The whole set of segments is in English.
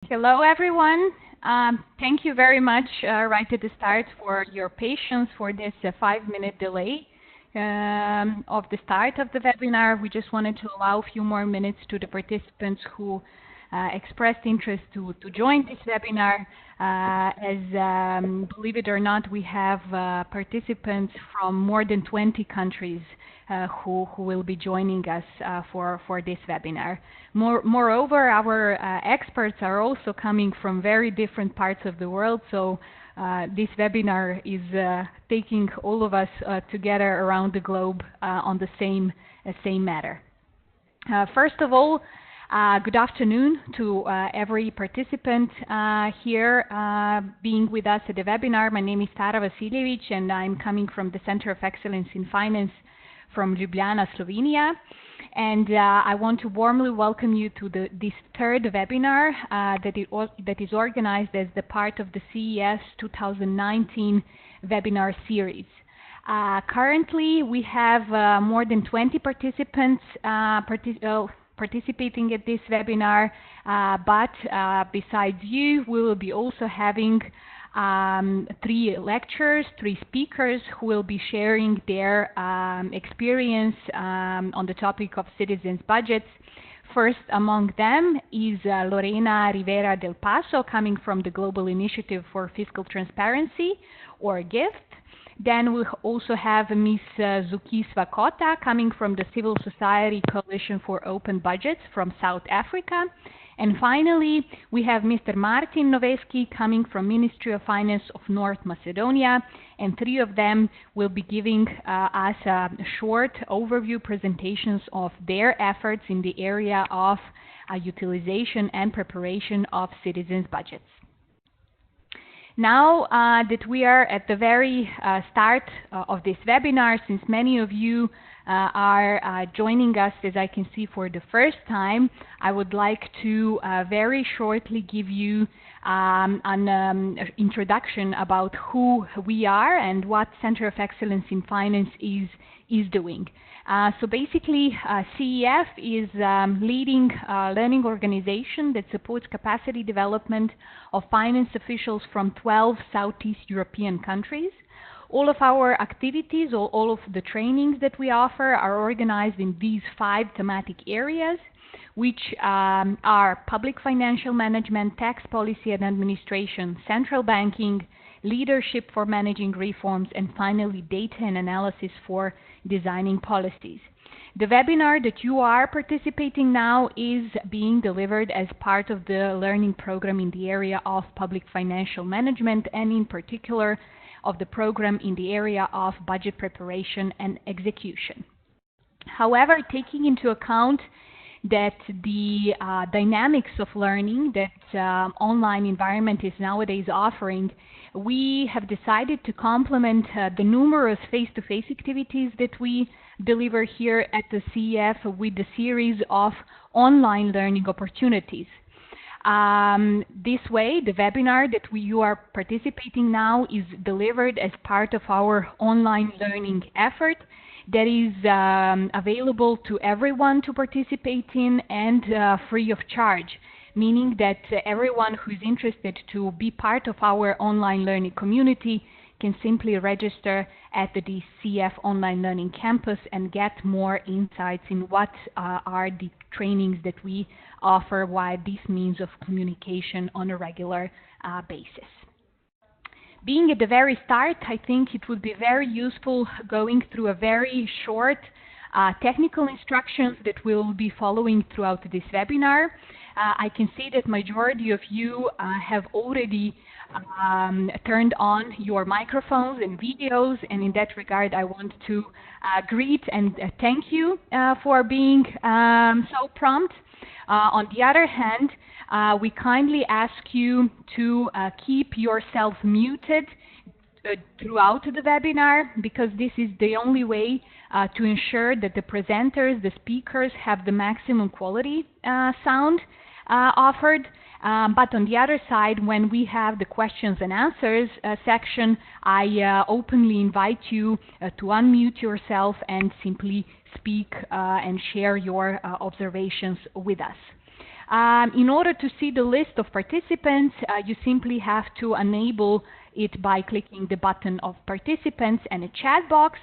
Hello, everyone. Thank you very much right at the start for your patience for this 5-minute delay of the start of the webinar. We just wanted to allow a few more minutes to the participants who expressed interest to join this webinar. Believe it or not, we have participants from more than 20 countries who will be joining us for this webinar. Moreover, our experts are also coming from very different parts of the world, so this webinar is taking all of us together around the globe on the same matter. First of all, good afternoon to every participant here being with us at the webinar. My name is Tara Vasiljevic, and I'm coming from the Center of Excellence in Finance from Ljubljana, Slovenia. And I want to warmly welcome you to this third webinar that is organized as the part of the CEF 2019 Webinar Series. Currently, we have more than 20 participants participating at this webinar, but besides you, we will be also having 3 speakers who will be sharing their experience on the topic of citizens' budgets. First among them is Lorena Rivera del Paso, coming from the Global Initiative for Fiscal Transparency, or GIFT. Then we also have Ms. Zuki Swakota, coming from the Civil Society Coalition for Open Budgets from South Africa. And finally, we have Mr. Martin Noveski, coming from Ministry of Finance of North Macedonia, and 3 of them will be giving us short overview presentations of their efforts in the area of utilization and preparation of citizens' budgets. Now that we are at the very start of this webinar, since many of you are joining us, as I can see, for the first time, I would like to very shortly give you an introduction about who we are and what Center of Excellence in Finance is doing. So basically, CEF is leading learning organization that supports capacity development of finance officials from 12 Southeast European countries. All of our activities, or all of the trainings that we offer, are organized in these 5 thematic areas, which are public financial management, tax policy and administration, central banking, leadership for managing reforms, and finally data and analysis for designing policies. The webinar that you are participating now is being delivered as part of the learning program in the area of public financial management, and in particular of the program in the area of budget preparation and execution. However, taking into account that the dynamics of learning that online environment is nowadays offering, we have decided to complement the numerous face-to-face activities that we deliver here at the CEF with the series of online learning opportunities. This way, the webinar that you are participating now is delivered as part of our online learning effort that is available to everyone to participate in, and free of charge, meaning that everyone who is interested to be part of our online learning community can simply register at the CEF Online Learning Campus and get more insights in what are the trainings that we offer via this means of communication on a regular basis. Being at the very start, I think it would be very useful going through a very short technical instructions that we'll be following throughout this webinar. I can see that majority of you have already turned on your microphones and videos, and in that regard I want to greet and thank you for being so prompt. On the other hand, we kindly ask you to keep yourself muted throughout the webinar, because this is the only way to ensure that the presenters, the speakers, have the maximum quality sound offered. But on the other side, when we have the questions and answers section, I openly invite you to unmute yourself and simply speak and share your observations with us. In order to see the list of participants, you simply have to enable it by clicking the button of participants and a chat box.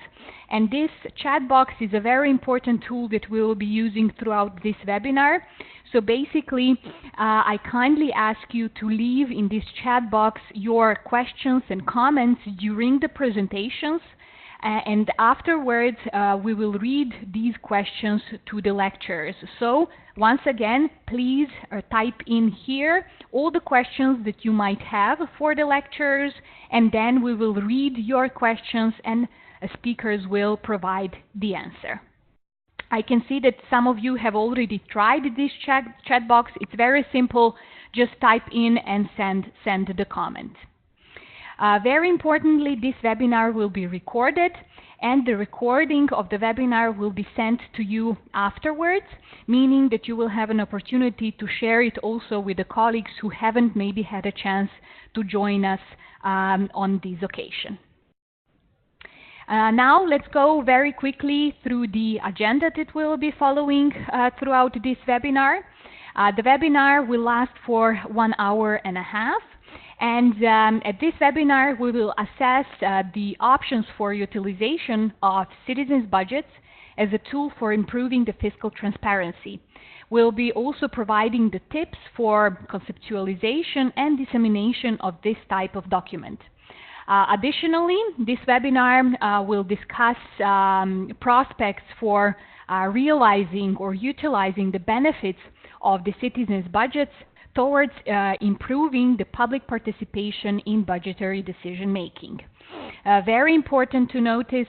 And this chat box is a very important tool that we will be using throughout this webinar. So basically, I kindly ask you to leave in this chat box your questions and comments during the presentations. And afterwards, we will read these questions to the lecturers. So once again, please type in here all the questions that you might have for the lecturers, and then we will read your questions and speakers will provide the answer. I can see that some of you have already tried this chat box. It's very simple. Just type in and send the comment. Very importantly, this webinar will be recorded, and the recording of the webinar will be sent to you afterwards, meaning that you will have an opportunity to share it also with the colleagues who haven't maybe had a chance to join us on this occasion. Now let's go very quickly through the agenda that we'll be following throughout this webinar. The webinar will last for 1 hour and a half. And at this webinar, we will assess the options for utilization of citizens' budgets as a tool for improving the fiscal transparency. We'll be also providing the tips for conceptualization and dissemination of this type of document. Additionally, this webinar will discuss prospects for realizing or utilizing the benefits of the citizens' budgets towards improving the public participation in budgetary decision-making. Very important to notice,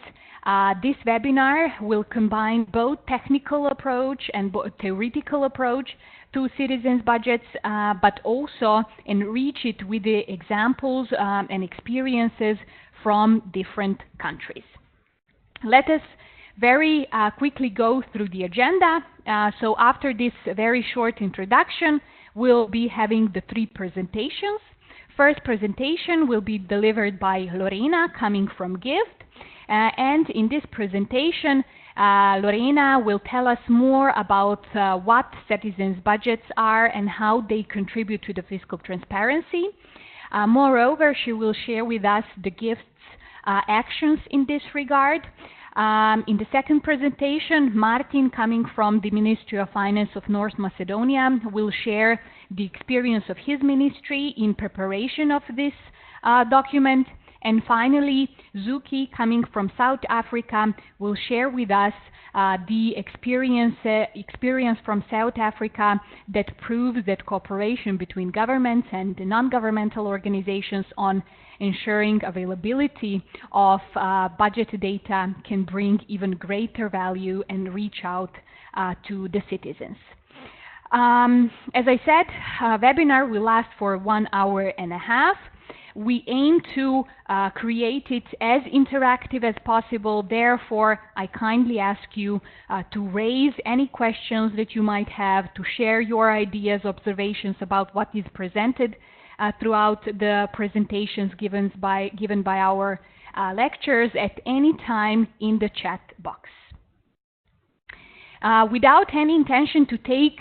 this webinar will combine both technical approach and theoretical approach to citizens' budgets, but also enrich it with the examples and experiences from different countries. Let us very quickly go through the agenda. So after this very short introduction, we'll be having the 3 presentations. First presentation will be delivered by Lorena, coming from GIFT. And in this presentation, Lorena will tell us more about what citizens' budgets are and how they contribute to the fiscal transparency. Moreover, she will share with us the GIFT's actions in this regard. In the second presentation, Martin, coming from the Ministry of Finance of North Macedonia, will share the experience of his ministry in preparation of this document. And finally, Zuki, coming from South Africa, will share with us the experience from South Africa that proves that cooperation between governments and non-governmental organizations on ensuring availability of budget data can bring even greater value and reach out to the citizens. As I said, webinar will last for 1 hour and a half. We aim to create it as interactive as possible. Therefore, I kindly ask you to raise any questions that you might have, to share your ideas, observations about what is presented throughout the presentations given by our lecturers at any time in the chat box. Without any intention to take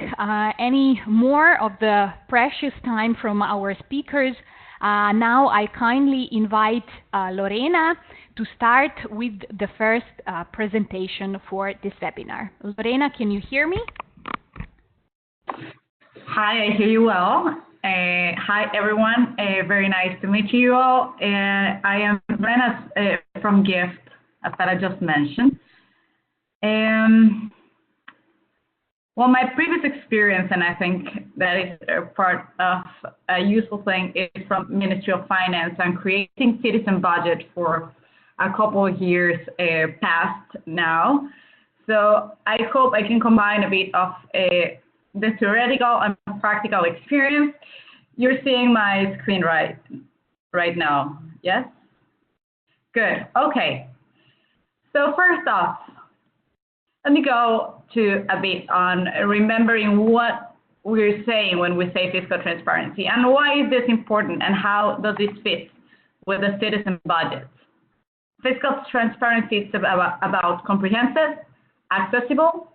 any more of the precious time from our speakers, now I kindly invite Lorena to start with the first presentation for this webinar. Lorena, can you hear me? Hi, I hear you well. Hi, everyone. Very nice to meet you all. I am Lorena from GIFT, as I just mentioned. Well, my previous experience, and I think that is part of a useful thing, is from Ministry of Finance and creating citizen budget for a couple of years past now. So I hope I can combine a bit of the theoretical and practical experience. You're seeing my screen right now, yes? Good, okay. So first off, let me go to a bit on remembering what we're saying when we say fiscal transparency and why is this important and how does this fit with the citizen budget. Fiscal transparency is about comprehensive, accessible,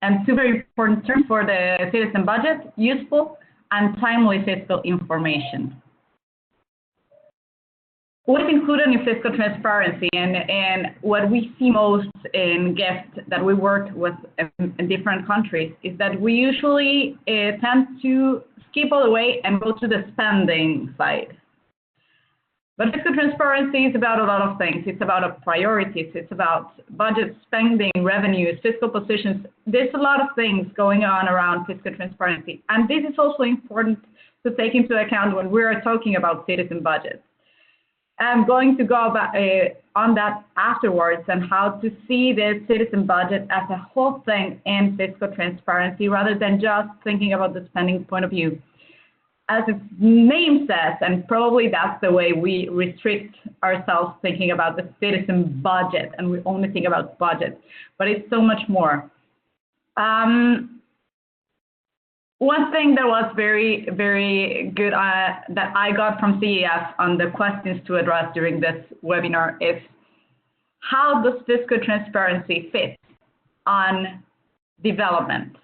and two very important terms for the citizen budget: useful and timely fiscal information. What's included in fiscal transparency, and what we see most in GIFT that we work with in different countries, is that we usually tend to skip all the way and go to the spending side. But fiscal transparency is about a lot of things. It's about priorities. It's about budget, spending, revenues, fiscal positions. There's a lot of things going on around fiscal transparency. And this is also important to take into account when we're talking about citizen budgets. I'm going to go about, on that afterwards, and how to see the citizen budget as a whole thing in fiscal transparency rather than just thinking about the spending point of view. As its name says, and probably that's the way we restrict ourselves thinking about the citizen budget, and we only think about budget, but it's so much more. One thing that was very, very good that I got from CEF on the questions to address during this webinar is, how does fiscal transparency fit on development,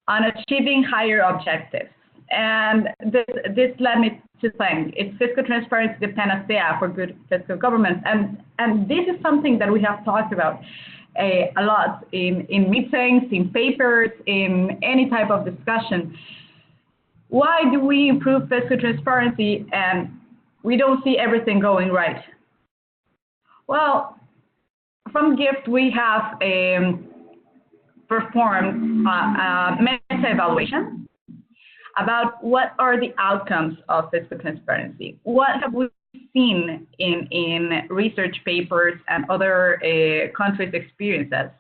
on achieving higher objectives? And this led me to think, is fiscal transparency the panacea for good fiscal government? And this is something that we have talked about a lot in meetings, in papers, in any type of discussion. Why do we improve fiscal transparency and we don't see everything going right? Well, from GIFT, we have performed a meta-evaluation about what are the outcomes of fiscal transparency. What have we seen in research papers and other countries' experiences?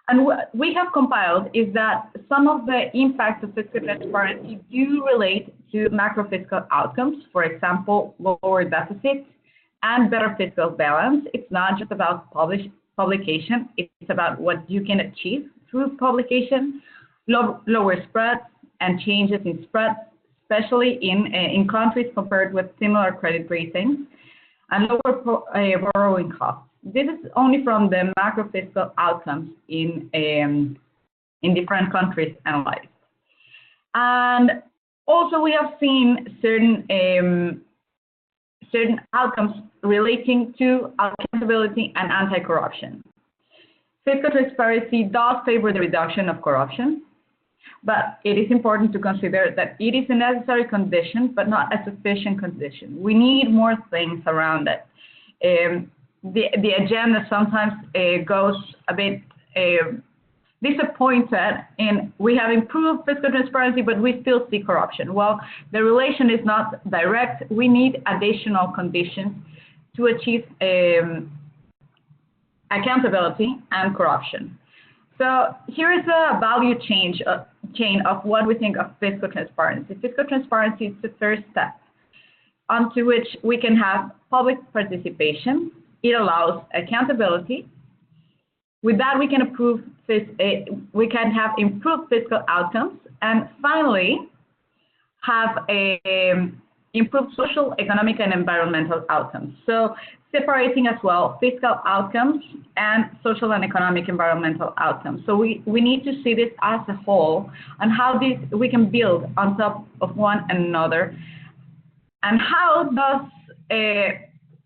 And what we have compiled is that some of the impacts of fiscal transparency do relate to macro fiscal outcomes, for example, lower deficits and better fiscal balance. It's not just about publication, it's about what you can achieve through publication, lower spreads and changes in spreads, especially in countries compared with similar credit ratings, and lower borrowing costs. This is only from the macro fiscal outcomes in different countries analyzed. And also we have seen certain outcomes relating to accountability and anti-corruption. Fiscal transparency does favor the reduction of corruption, but it is important to consider that it is a necessary condition, but not a sufficient condition. We need more things around it. The agenda sometimes goes a bit disappointed in we have improved fiscal transparency, but we still see corruption. Well, the relation is not direct. We need additional conditions to achieve accountability and corruption. So here is a value chain of what we think of fiscal transparency. Fiscal transparency is the first step onto which we can have public participation. It allows accountability. With that, we can have improved fiscal outcomes, and finally, have improved social, economic, and environmental outcomes. So separating as well fiscal outcomes and social and economic environmental outcomes. So we need to see this as a whole and how we can build on top of one another. And how does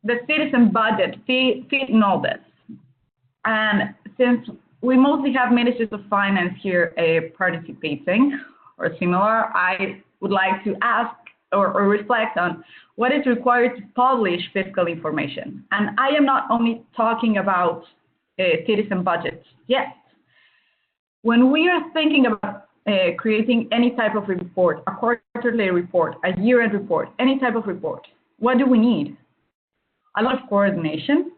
the citizen budget fit in all this? And since we mostly have ministers of finance here participating or similar, I would like to ask or reflect on what is required to publish fiscal information. And I am not only talking about citizen budgets yet. When we are thinking about creating any type of report, a quarterly report, a year-end report, any type of report, what do we need? A lot of coordination,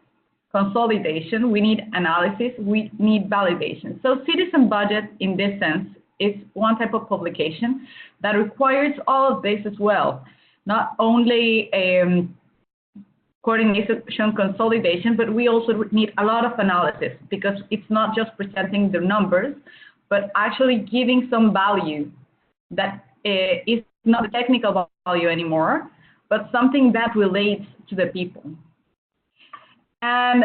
consolidation, we need analysis, we need validation. So citizen budget in this sense is one type of publication that requires all of this as well. Not only coordination, consolidation, but we also need a lot of analysis because it's not just presenting the numbers, but actually giving some value that is not a technical value anymore, but something that relates to the people. And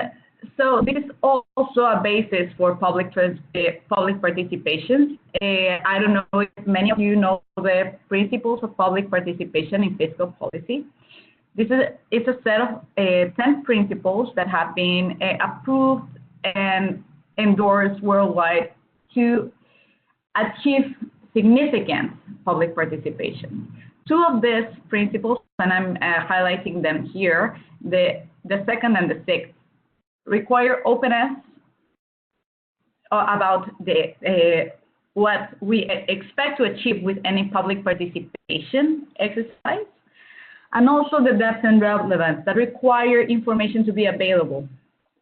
So this is also a basis for public participation. I don't know if many of you know the principles of public participation in fiscal policy. It's a set of 10 principles that have been approved and endorsed worldwide to achieve significant public participation. Two of these principles, and I'm highlighting them here, the second and the sixth, require openness about what we expect to achieve with any public participation exercise, and also the depth and relevance that require information to be available.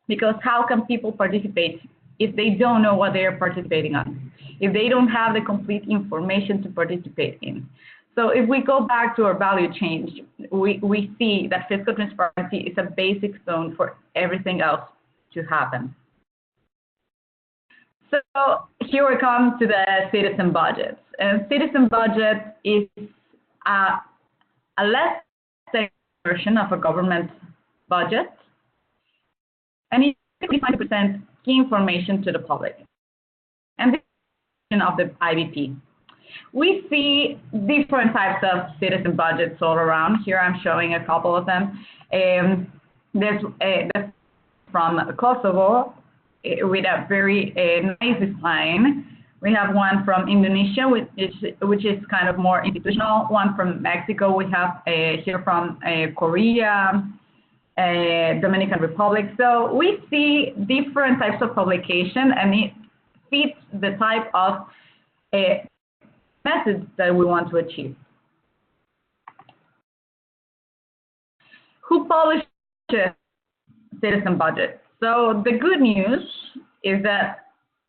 Because how can people participate if they don't know what they are participating on, if they don't have the complete information to participate in? So if we go back to our value chain, we see that fiscal transparency is a basic stone for everything else to happen. So here we come to the citizen budget. And citizen budget is a less version of a government budget, and it's 55% key information to the public. And this is of the IBP. We see different types of citizen budgets all around. Here I'm showing a couple of them. There's from Kosovo with a very nice design. We have one from Indonesia, which is kind of more institutional. One from Mexico. We have here from Korea, Dominican Republic. So we see different types of publication, and it fits the type of message that we want to achieve. Who publishes citizen budget? So the good news is that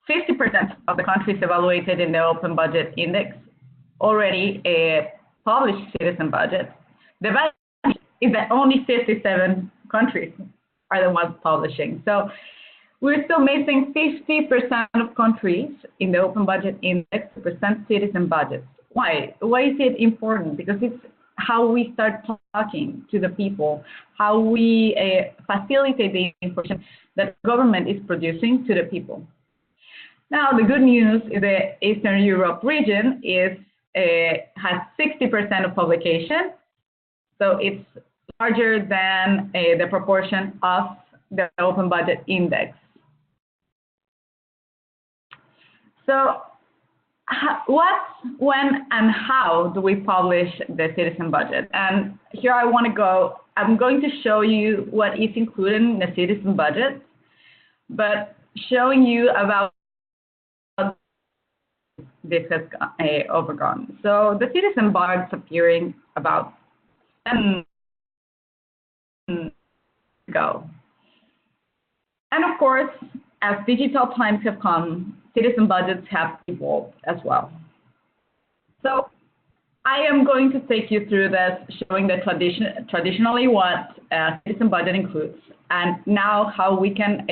50% of the countries evaluated in the Open Budget Index already published citizen budget. The bad news is that only 57 countries are the ones publishing. So we're still missing 50% of countries in the Open Budget Index to present citizen budgets. Why? Why is it important? Because it's how we start talking to the people, how we facilitate the information that government is producing to the people. Now, the good news is the Eastern Europe region has 60% of publication, so it's larger than the proportion of the Open Budget Index. So what, when, and how do we publish the citizen budget? And here I'm going to show you what is included in the citizen budget, but showing you about this has overgone. So the citizen budget is appearing about 10 years ago. And of course, as digital times have come, citizen budgets have evolved as well. So I am going to take you through this, showing the traditionally what a citizen budget includes, and now how we can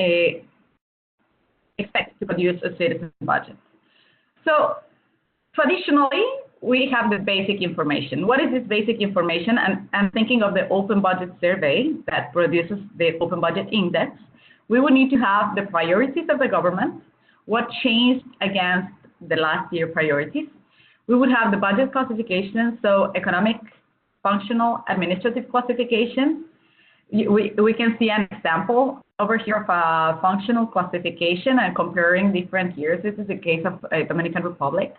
expect to produce a citizen budget. So traditionally, we have the basic information. What is this basic information? And I'm thinking of the Open Budget Survey that produces the Open Budget Index. We would need to have the priorities of the government, what changed against the last year priorities. We would have the budget classification, so economic, functional, administrative classification. We can see an example over here of a functional classification and comparing different years. This is the case of Dominican Republic.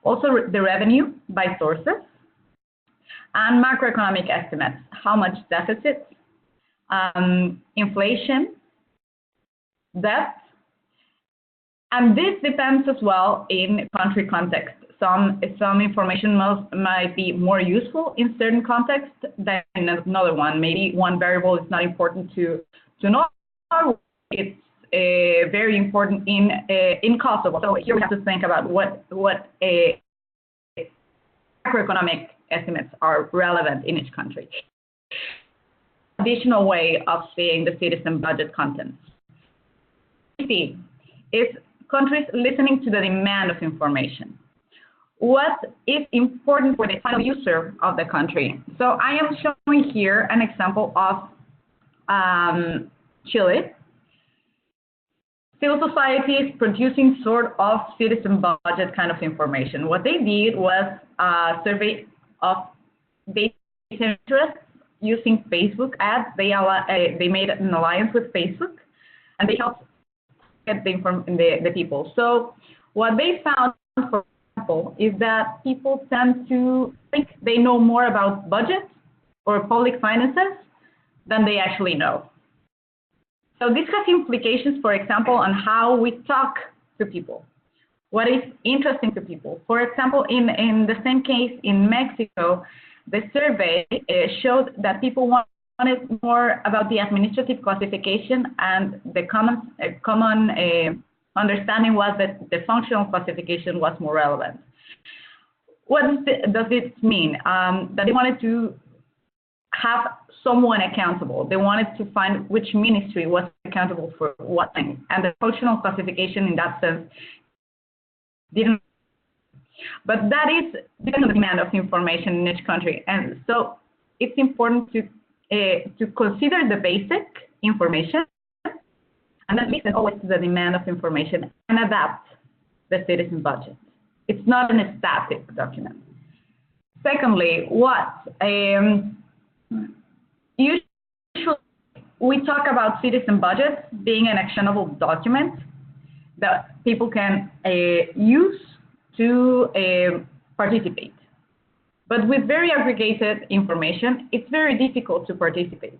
Also the revenue by sources and macroeconomic estimates, how much deficit, inflation, debt, and this depends as well in country context. Some information might be more useful in certain contexts than in another one. Maybe one variable is not important to know. It's very important in Kosovo. So here we have to think about what macroeconomic estimates are relevant in each country. Additional way of seeing the citizen budget contents. See, is countries listening to the demand of information. What is important for the final user of the country? So I am showing here an example of Chile. civil society is producing sort of citizen budget kind of information. What they did was a survey of basic interests using Facebook ads. They made an alliance with Facebook, and they helped get the people. So what they found, for example, is that people tend to think they know more about budget or public finances than they actually know. So this has implications, for example, on how we talk to people, what is interesting to people. For example, in the same case in Mexico, the survey showed that people wanted more about the administrative classification, and the common understanding was that the functional classification was more relevant. What does this mean? That they wanted to have someone accountable. They wanted to find which ministry was accountable for what thing. And the functional classification in that sense didn't. But that is depending on the demand of information in each country. And so it's important to consider the basic information and then listen always to the demand of information and adapt the citizen budget. It's not a static document. Secondly, usually we talk about citizen budgets being an actionable document that people can use to participate. But with very aggregated information, it's very difficult to participate.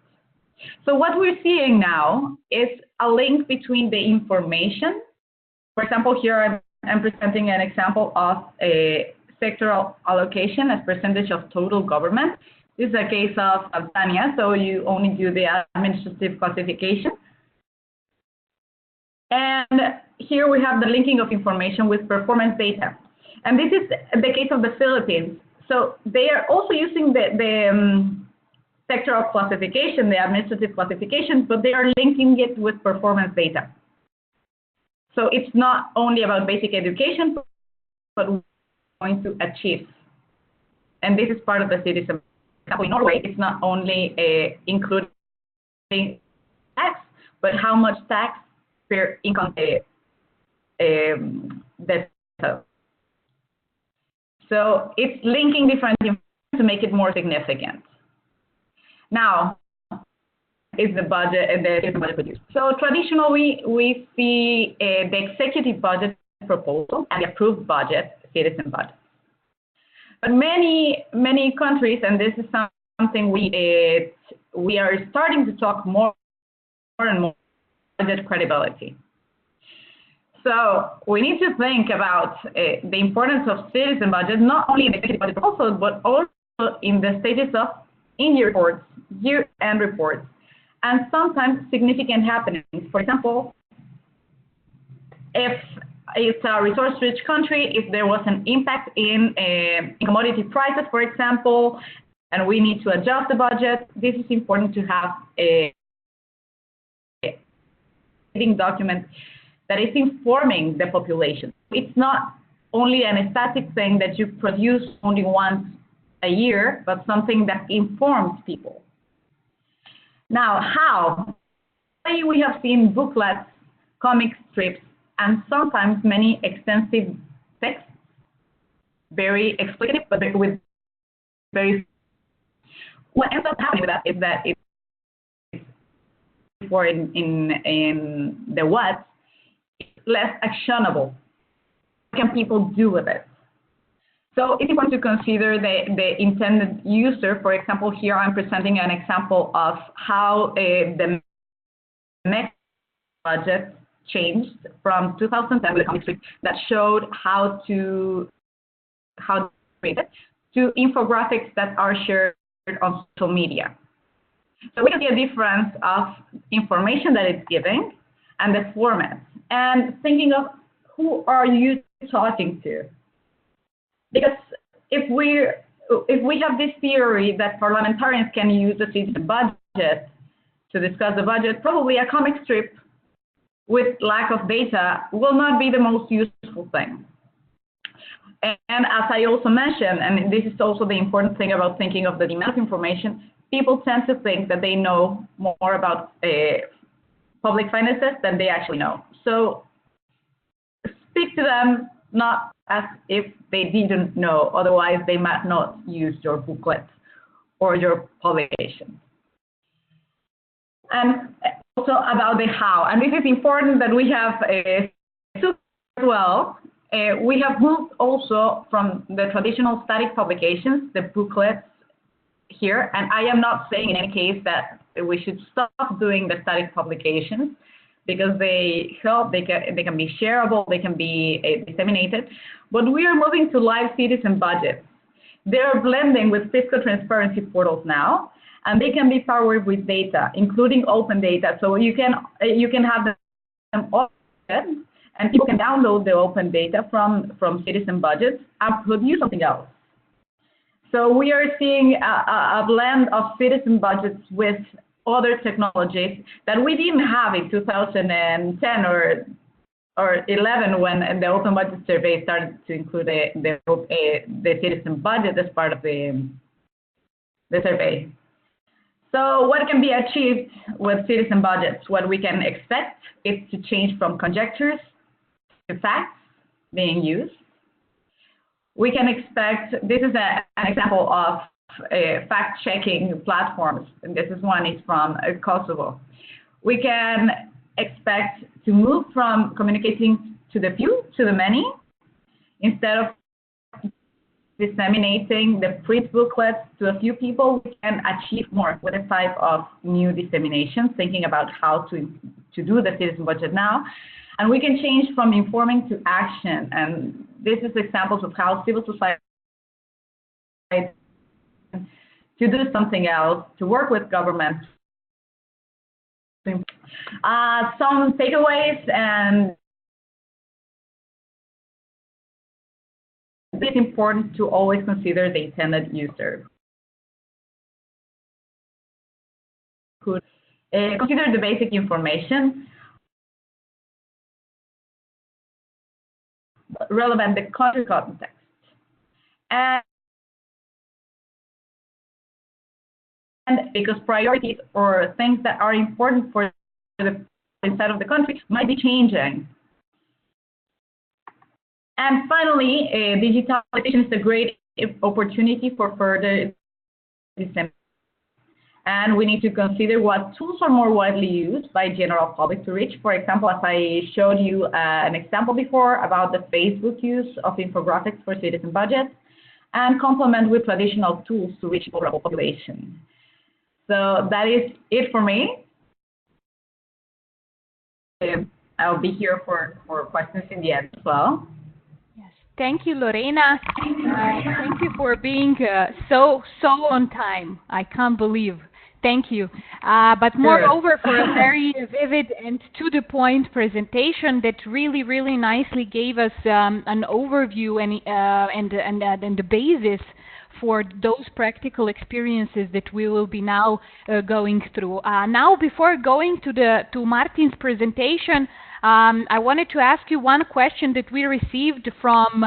So what we're seeing now is a link between the information. For example, here I'm presenting an example of a sectoral allocation as percentage of total government. This is a case of Tanzania, so you only do the administrative classification. And here we have the linking of information with performance data. And this is the case of the Philippines. So they are also using the sectoral classification, the administrative classification, but they are linking it with performance data. So it's not only about basic education, but what we're going to achieve. And this is part of the citizen. In Norway, it's not only including tax, but how much tax per income So it's linking different information to make it more significant. Now, is the budget and the citizen budget produced? So traditionally, we see the executive budget proposal and the approved budget, citizen budget. But many countries, and this is something we are starting to talk more and more budget credibility. So we need to think about the importance of citizen budget, not only in the executive budget proposal, but also in the stages of in-year reports, year-end reports, and sometimes significant happenings. For example, if it's a resource-rich country, if there was an impact in commodity prices, for example, and we need to adjust the budget, this is important to have a document that is informing the population. It's not only an static thing that you produce only once a year, but something that informs people. Now, how? We have seen booklets, comic strips, and sometimes many extensive texts, very explicative, but with very. What ends up happening with that is that it's for in the what, it's less actionable. What can people do with it? So it's important to consider the intended user. For example, here I'm presenting an example of how the next budget changed from 2010 with a comic strip that showed how to create it to infographics that are shared on social media. So we can see a difference of information that it's giving and the format, and thinking of who are you talking to? Because if we have this theory that parliamentarians can use the citizen budget to discuss the budget, probably a comic strip with lack of data will not be the most useful thing. And as I also mentioned, and this is also the important thing about thinking of the demand of information, people tend to think that they know more about public finances than they actually know. So speak to them not as if they didn't know, otherwise they might not use your booklet or your publication. And also about the how, and this is important that we have as well. We have moved also from the traditional static publications, the booklets here, and I am not saying in any case that we should stop doing the static publications, because they help, they can be shareable, they can be disseminated, but we are moving to live citizen budgets. They're blending with fiscal transparency portals now, and they can be powered with data, including open data. So you can have them open, and people can download the open data from citizen budgets and produce something else. So we are seeing a blend of citizen budgets with other technologies that we didn't have in 2010 or 11, when the Open Budget Survey started to include the citizen budget as part of the survey. So what can be achieved with citizen budgets? What we can expect is to change from conjectures to facts being used. We can expect, this is an example of fact-checking platforms, and this is one is from Kosovo. We can expect to move from communicating to the few to the many, instead of disseminating the print booklets to a few people. We can achieve more with a type of new dissemination, thinking about how to do the citizen budget now. And we can change from informing to action. And this is examples of how civil society to do something else, to work with government. Some takeaways, and it's important to always consider the intended user. Consider the basic information relevant the country context, and because priorities or things that are important for the inside of the country might be changing. And finally, digitalization is a great opportunity for further dissemination. And we need to consider what tools are more widely used by general public to reach. For example, as I showed you an example before about the Facebook use of infographics for citizen budgets, and complement with traditional tools to reach vulnerable population. So that is it for me. I'll be here for questions in the end as well. Yes, thank you, Lorena. Thank you for being so on time. I can't believe. Thank you. But moreover, for a very vivid and to-the-point presentation that really, really nicely gave us an overview and the basis for those practical experiences that we will be now going through. Now, before going to Martin's presentation, I wanted to ask you one question that we received from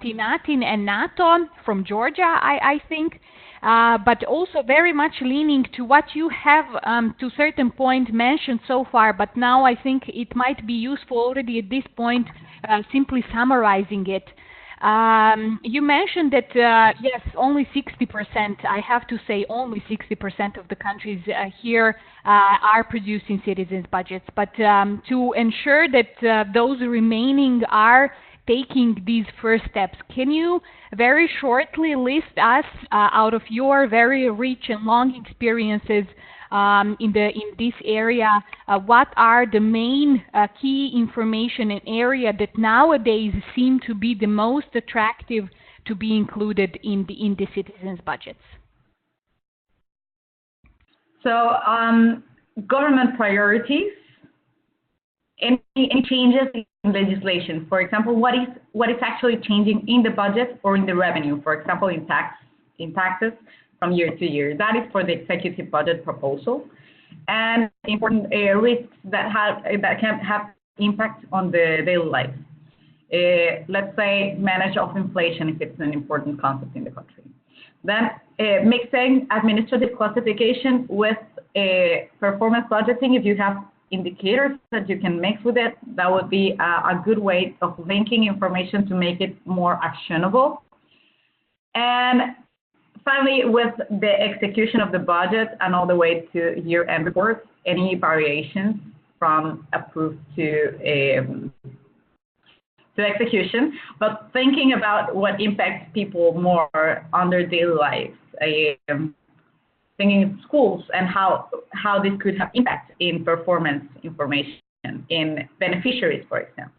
Tinatin and Nato from Georgia, I think. But also very much leaning to what you have to a certain point mentioned so far, but now I think it might be useful already at this point simply summarizing it. You mentioned that, yes, only 60%, I have to say only 60% of the countries here are producing citizens' budgets, but to ensure that those remaining are taking these first steps, can you very shortly list us out of your very rich and long experiences in this area, what are the main key information and area that nowadays seem to be the most attractive to be included in the citizens' budgets? So government priorities, any changes in legislation. For example, what is actually changing in the budget or in the revenue? For example, in taxes from year to year. That is for the executive budget proposal, and important risks that can have impact on the daily life. Let's say manage of inflation if it's an important concept in the country. Then mixing administrative classification with performance budgeting if you have indicators that you can mix with it. That would be a good way of linking information to make it more actionable. And finally, with the execution of the budget and all the way to year-end reports, any variations from approved to execution, but thinking about what impacts people more on their daily lives, thinking of schools and how this could have impact in performance information in beneficiaries, for example.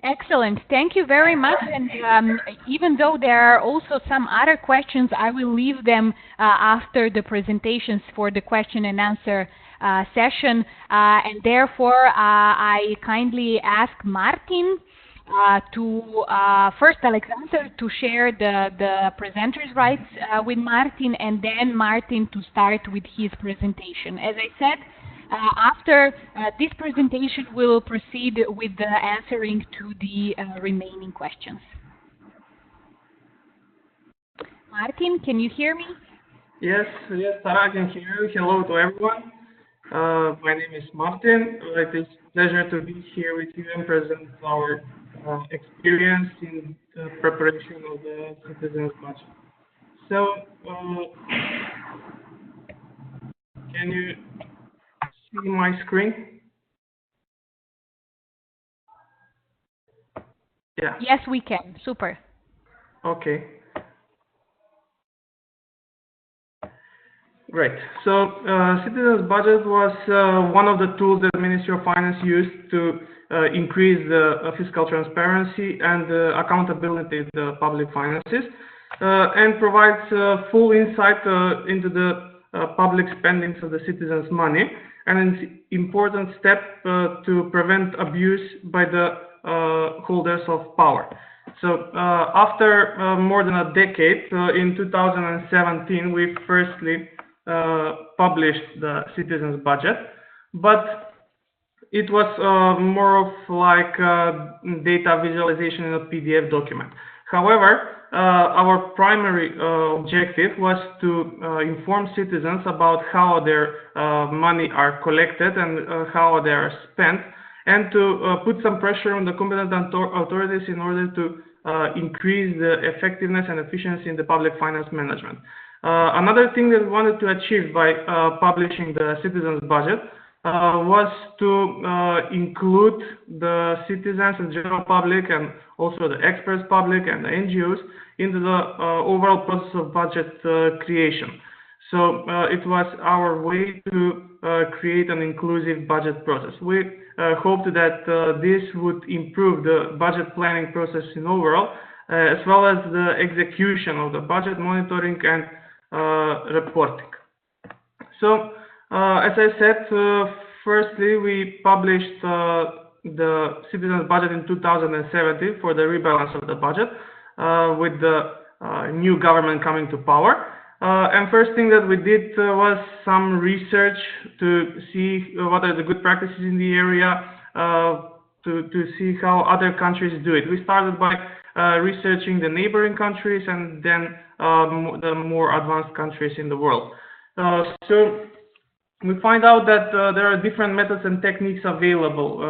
Excellent. Thank you very much. And even though there are also some other questions, I will leave them after the presentations for the question and answer session. And therefore, I kindly ask Martin to first Alexander to share the presenter's rights with Martin, and then Martin to start with his presentation. As I said, after this presentation, we'll proceed with the answering to the remaining questions. Martin, can you hear me? Yes, Sarah, I can hear you. Hello to everyone. My name is Martin. It is a pleasure to be here with you and present our experience in the preparation of the citizens' budget. So, can you see my screen? Yeah. Yes, we can. Super. Okay. Great. So, citizens' budget was one of the tools that the Ministry of Finance used to increase the fiscal transparency and accountability in the public finances, and provides full insight into the public spending of the citizens' money, and an important step to prevent abuse by the holders of power. So after more than a decade, in 2017, we firstly published the citizens' budget, but it was more of like data visualization in a PDF document. However, our primary objective was to inform citizens about how their money are collected and how they are spent, and to put some pressure on the competent authorities in order to increase the effectiveness and efficiency in the public finance management. Another thing that we wanted to achieve by publishing the citizens' budget was to include the citizens and general public, and also the experts public and the NGOs, into the overall process of budget creation. So it was our way to create an inclusive budget process. We hoped that this would improve the budget planning process in overall, as well as the execution of the budget monitoring and reporting. So, as I said, firstly, we published the citizens' budget in 2017 for the rebalance of the budget with the new government coming to power. And first thing that we did was some research to see what are the good practices in the area, to see how other countries do it. We started by researching the neighboring countries and then the more advanced countries in the world. So we find out that there are different methods and techniques available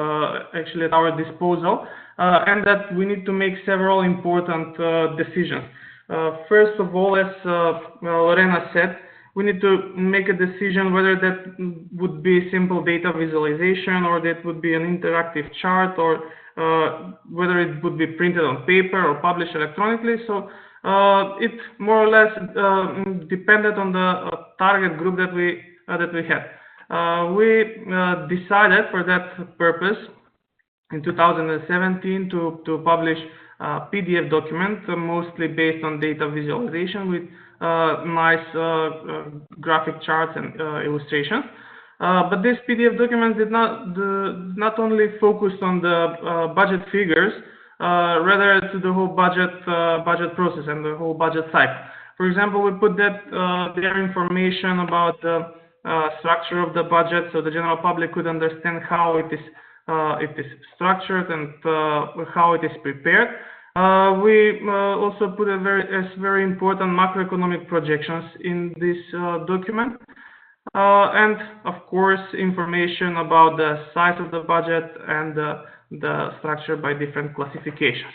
actually at our disposal, and that we need to make several important decisions. First of all, as Lorena said, we need to make a decision whether that would be simple data visualization, or that would be an interactive chart, or whether it would be printed on paper or published electronically. So it more or less depended on the target group that we had. We decided for that purpose in 2017 to publish a PDF document, mostly based on data visualization with nice graphic charts and illustrations. But this PDF document did not only focus on the budget figures, rather to the whole budget process and the whole budget cycle. For example, we put that their information about the structure of the budget, so the general public could understand how it is structured and how it is prepared. We also put very important macroeconomic projections in this document. and of course information about the size of the budget and the structure by different classifications.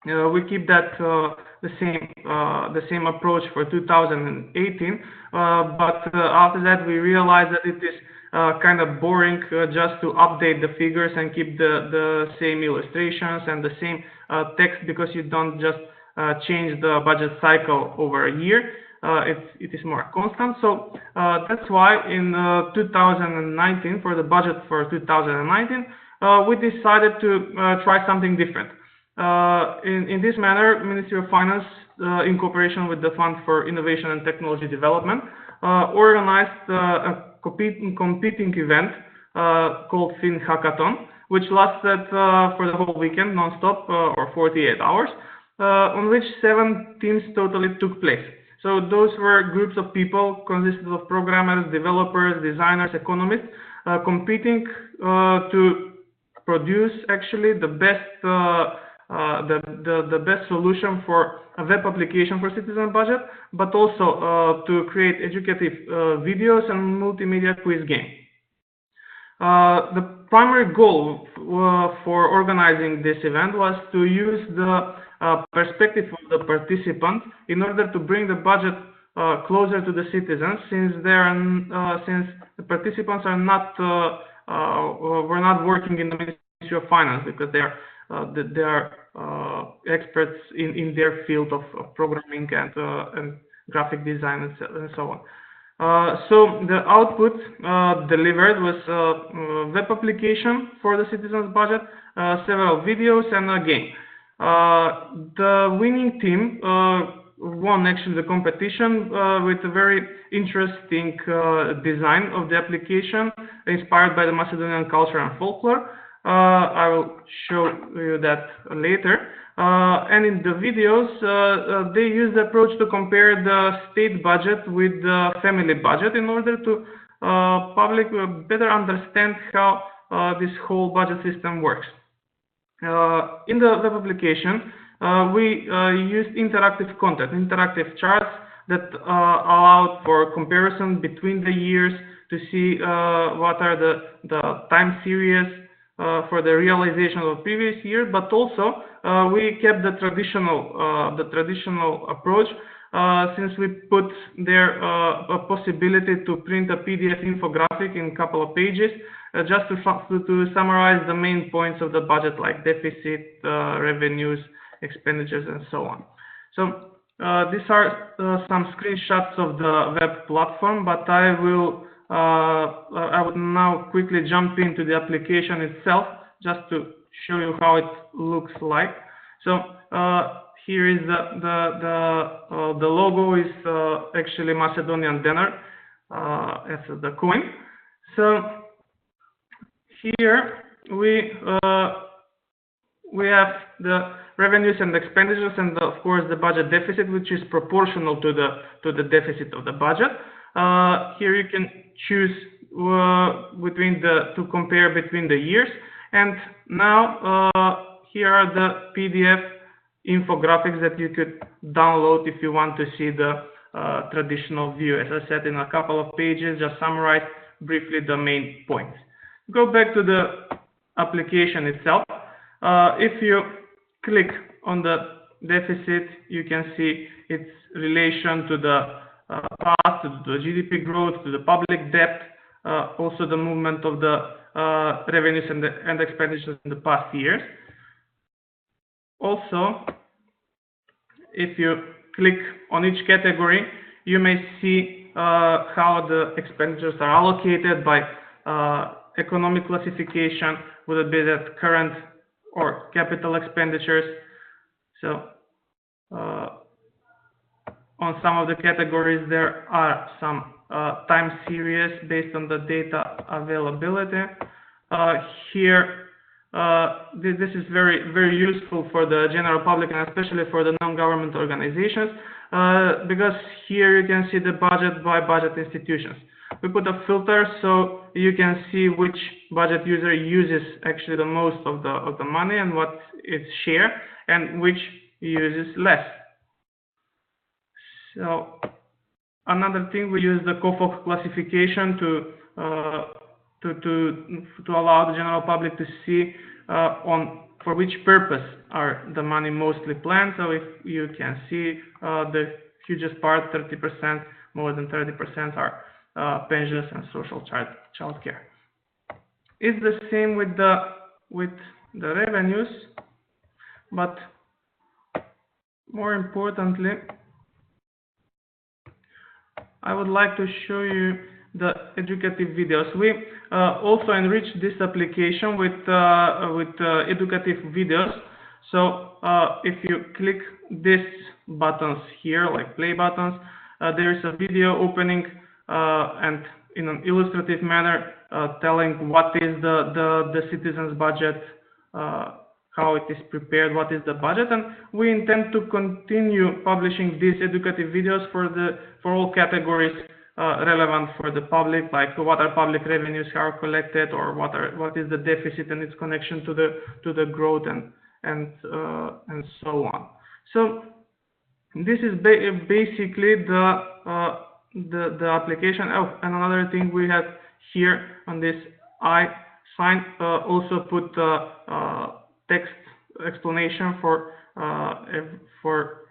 We keep that the same approach for 2018, but after that we realized that it is kind of boring just to update the figures and keep the same illustrations and the same text, because you don't just change the budget cycle over a year. It is more constant. So that's why in 2019, for the budget for 2019, we decided to try something different. In this manner, Ministry of Finance, in cooperation with the Fund for Innovation and Technology Development, organized a competing event called Fin Hackathon, which lasted for the whole weekend, non-stop, or 48 hours, on which 7 teams totally took place. So those were groups of people consisted of programmers, developers, designers, economists, competing to produce actually the best the best solution for a web application for citizen budget, but also to create educative videos and multimedia quiz game. The primary goal for organizing this event was to use the perspective of the participants in order to bring the budget closer to the citizens, since the participants are not were not working in the Ministry of Finance, because they are experts in their field of programming and graphic design and so on. So the output delivered was a web application for the citizens budget, several videos, and a game. The winning team won actually the competition with a very interesting design of the application, inspired by the Macedonian culture and folklore. I will show you that later. And in the videos, they use the approach to compare the state budget with the family budget in order to public better understand how this whole budget system works. In the web application, we used interactive content, interactive charts that allowed for comparison between the years to see what are the time series for the realization of the previous year, but also we kept the traditional approach, since we put there a possibility to print a PDF infographic in a couple of pages, just to summarize the main points of the budget, like deficit, revenues, expenditures, and so on. So these are some screenshots of the web platform, but I would now quickly jump into the application itself, just to show you how it looks like. So here is the logo is actually Macedonian dinar as the coin. So here we have the revenues and expenditures, and of course the budget deficit, which is proportional to the deficit of the budget. Here you can choose to compare between the years, and now here are the PDF infographics that you could download if you want to see the traditional view. As I said, in a couple of pages, just summarize briefly the main points. Go back to the application itself. If you click on the deficit, you can see its relation to the past, to the GDP growth, to the public debt, also the movement of the revenues and expenditures in the past years. Also, if you click on each category, you may see how the expenditures are allocated by economic classification, whether it be that current or capital expenditures. So on some of the categories, there are some time series based on the data availability. Here, this is very useful for the general public, and especially for the non-government organizations, because here you can see the budget by budget institutions. We put a filter so you can see which budget user uses actually the most of the money and what its share, and which uses less. So another thing, we use the COFOC classification to allow the general public to see for which purpose are the money mostly planned. So if you can see, the hugest part, 30%, more than 30% are pensions and social child care. It's the same with the revenues, but more importantly, I would like to show you the educative videos. We also enriched this application with educative videos. So if you click these buttons here, like play buttons, there is a video opening and in an illustrative manner telling what is the citizens' budget, how it is prepared, what is the budget, and we intend to continue publishing these educative videos for all categories relevant for the public, like what are public revenues, how are collected, or what is the deficit and its connection to the growth and so on. So this is basically the application. Oh, and another thing we have here on this I sign also put text explanation for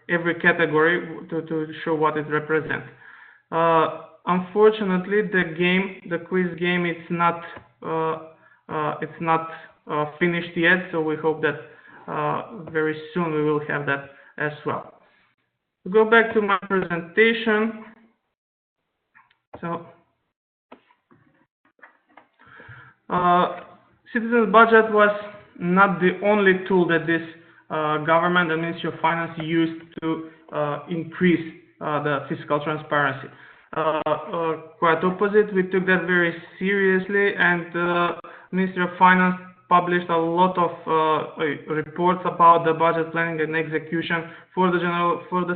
every category to show what it represents. Unfortunately, the quiz game, it's not finished yet. So we hope that very soon we will have that as well. To go back to my presentation. So citizens' budget was not the only tool that this government and Ministry of Finance used to increase the fiscal transparency. Quite opposite, we took that very seriously, and Ministry of Finance published a lot of reports about the budget planning and execution for the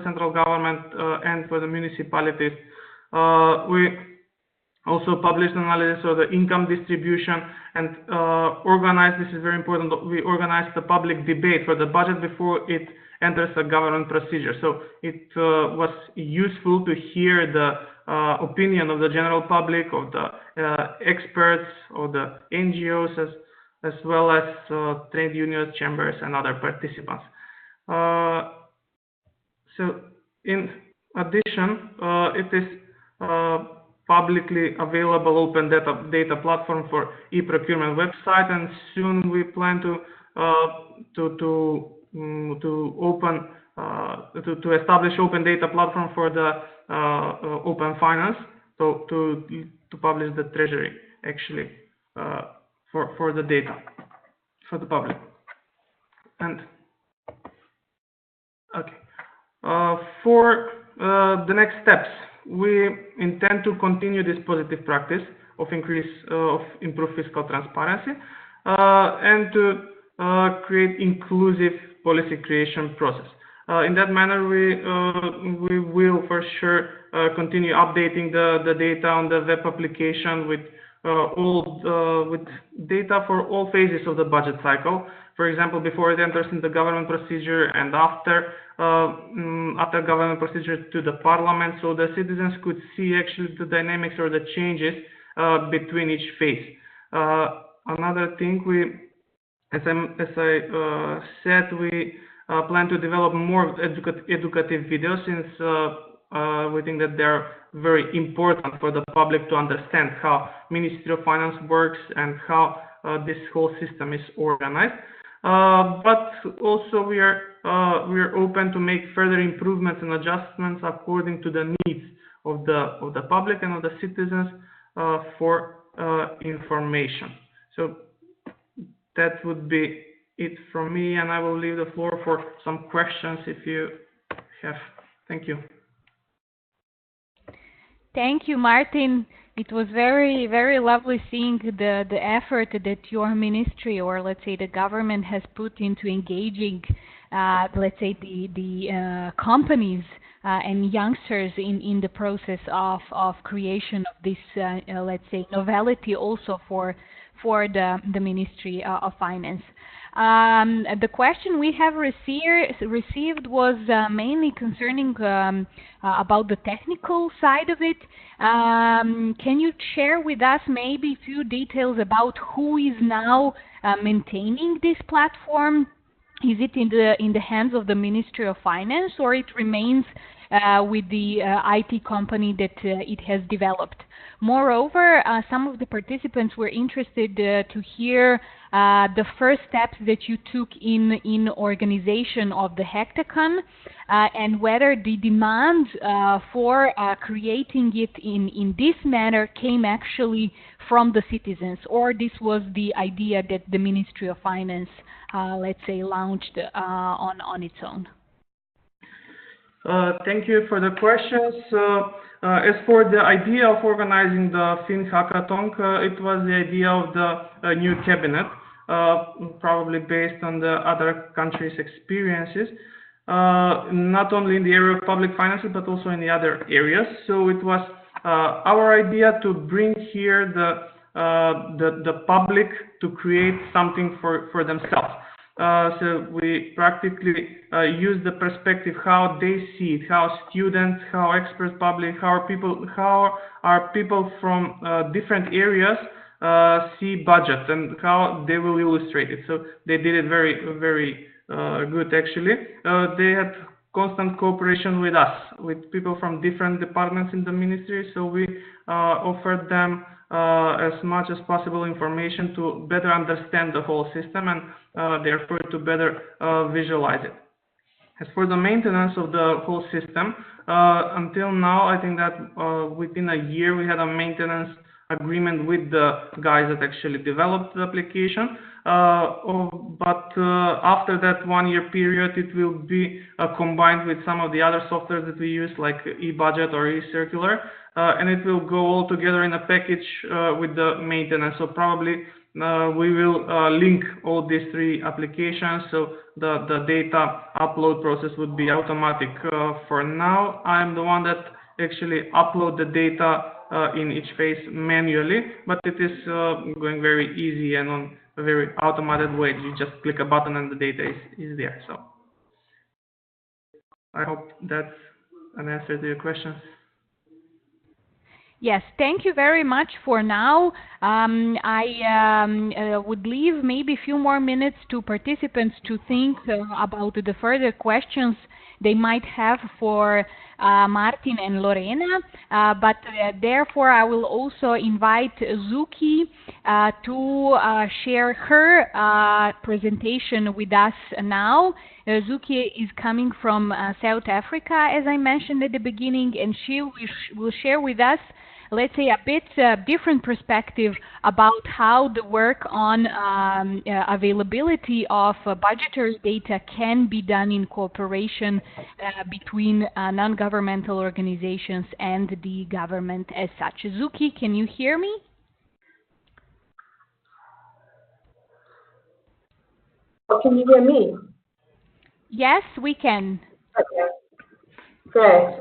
central government and for the municipalities. We also published analysis of the income distribution and organized, this is very important, we organized the public debate for the budget before it enters a government procedure. So it was useful to hear the opinion of the general public, of the experts, of the NGOs, as well as trade unions, chambers, and other participants. So in addition, it is publicly available open data platform for e-procurement website, and soon we plan to establish open data platform for the open finance to publish the treasury actually for the data for the public. And okay, for the next steps, we intend to continue this positive practice of improve fiscal transparency and to create inclusive policy creation process. In that manner, we will for sure continue updating the data on the web application with data for all phases of the budget cycle. For example, before it enters into the government procedure and after government procedure to the parliament, so the citizens could see actually the dynamics or the changes between each phase. Another thing, as I said, we plan to develop more educative videos, since we think that they're very important for the public to understand how Ministry of Finance works and how this whole system is organized. But also we are open to make further improvements and adjustments according to the needs of the public and of the citizens for information. So that would be it from me, and I will leave the floor for some questions if you have. Thank you. Thank you, Martin. It was very, very lovely seeing the effort that your ministry, or let's say the government, has put into engaging, let's say the companies and youngsters in the process of creation of this, let's say, novelty also for the Ministry of Finance. The question we have received was mainly concerning about the technical side of it. Can you share with us maybe a few details about who is now maintaining this platform? Is it in the hands of the Ministry of Finance, or it remains with the IT company that it has developed? Moreover, some of the participants were interested to hear the first steps that you took in organization of the hackathon, and whether the demand for creating it in this manner came actually from the citizens, or this was the idea that the Ministry of Finance, let's say, launched on its own. Thank you for the questions. As for the idea of organizing the Fin Hackathon, it was the idea of the new cabinet, probably based on the other countries' experiences, not only in the area of public finances, but also in the other areas. So it was our idea to bring here the public to create something for themselves. So we practically use the perspective how they see it, how students, how experts public, how are people from different areas see budget and how they will illustrate it. So they did it very, very good actually. They had constant cooperation with us, with people from different departments in the ministry. So we offered them as much as possible information to better understand the whole system and therefore to better visualize it. As for the maintenance of the whole system, until now, I think that within a year we had a maintenance agreement with the guys that actually developed the application. But after that 1 year period, it will be combined with some of the other softwares that we use, like e-budget or e-circular, and it will go all together in a package with the maintenance. So probably we will link all these three applications, so the data upload process would be automatic. For now, I'm the one that actually upload the data in each phase manually, but it is going very easy and on a very automated way. You just click a button and the data is there. So I hope that's an answer to your questions. Yes, thank you very much for now. I would leave maybe a few more minutes to participants to think about the further questions they might have for Martin and Lorena, but therefore I will also invite Zuki to share her presentation with us now. Zuki is coming from South Africa, as I mentioned at the beginning, and she will share with us, let's say, a bit different perspective about how the work on availability of budgetary data can be done in cooperation between non-governmental organizations and the government as such. Zuki, can you hear me? Oh, can you hear me? Yes, we can. Okay, great.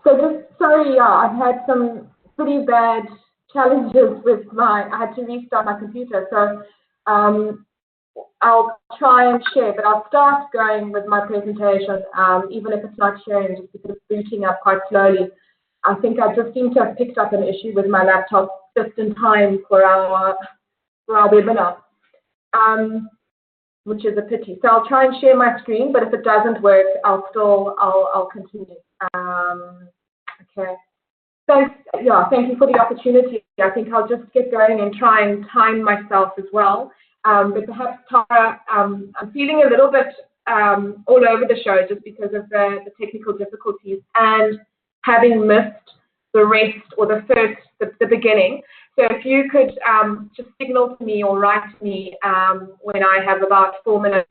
So just sorry, yeah, I've had some pretty bad challenges with I had to restart my computer. So I'll try and share, but I'll start going with my presentation, even if it's not sharing, just because it's booting up quite slowly. I think I just seem to have picked up an issue with my laptop just in time for our webinar, which is a pity. So I'll try and share my screen, but if it doesn't work, I'll continue. Okay. Thanks. Yeah, thank you for the opportunity. I think I'll just get going and try and time myself as well. But perhaps, Tara, I'm feeling a little bit all over the show just because of the technical difficulties and having missed the rest or the beginning. So if you could just signal to me or write to me when I have about 4 minutes,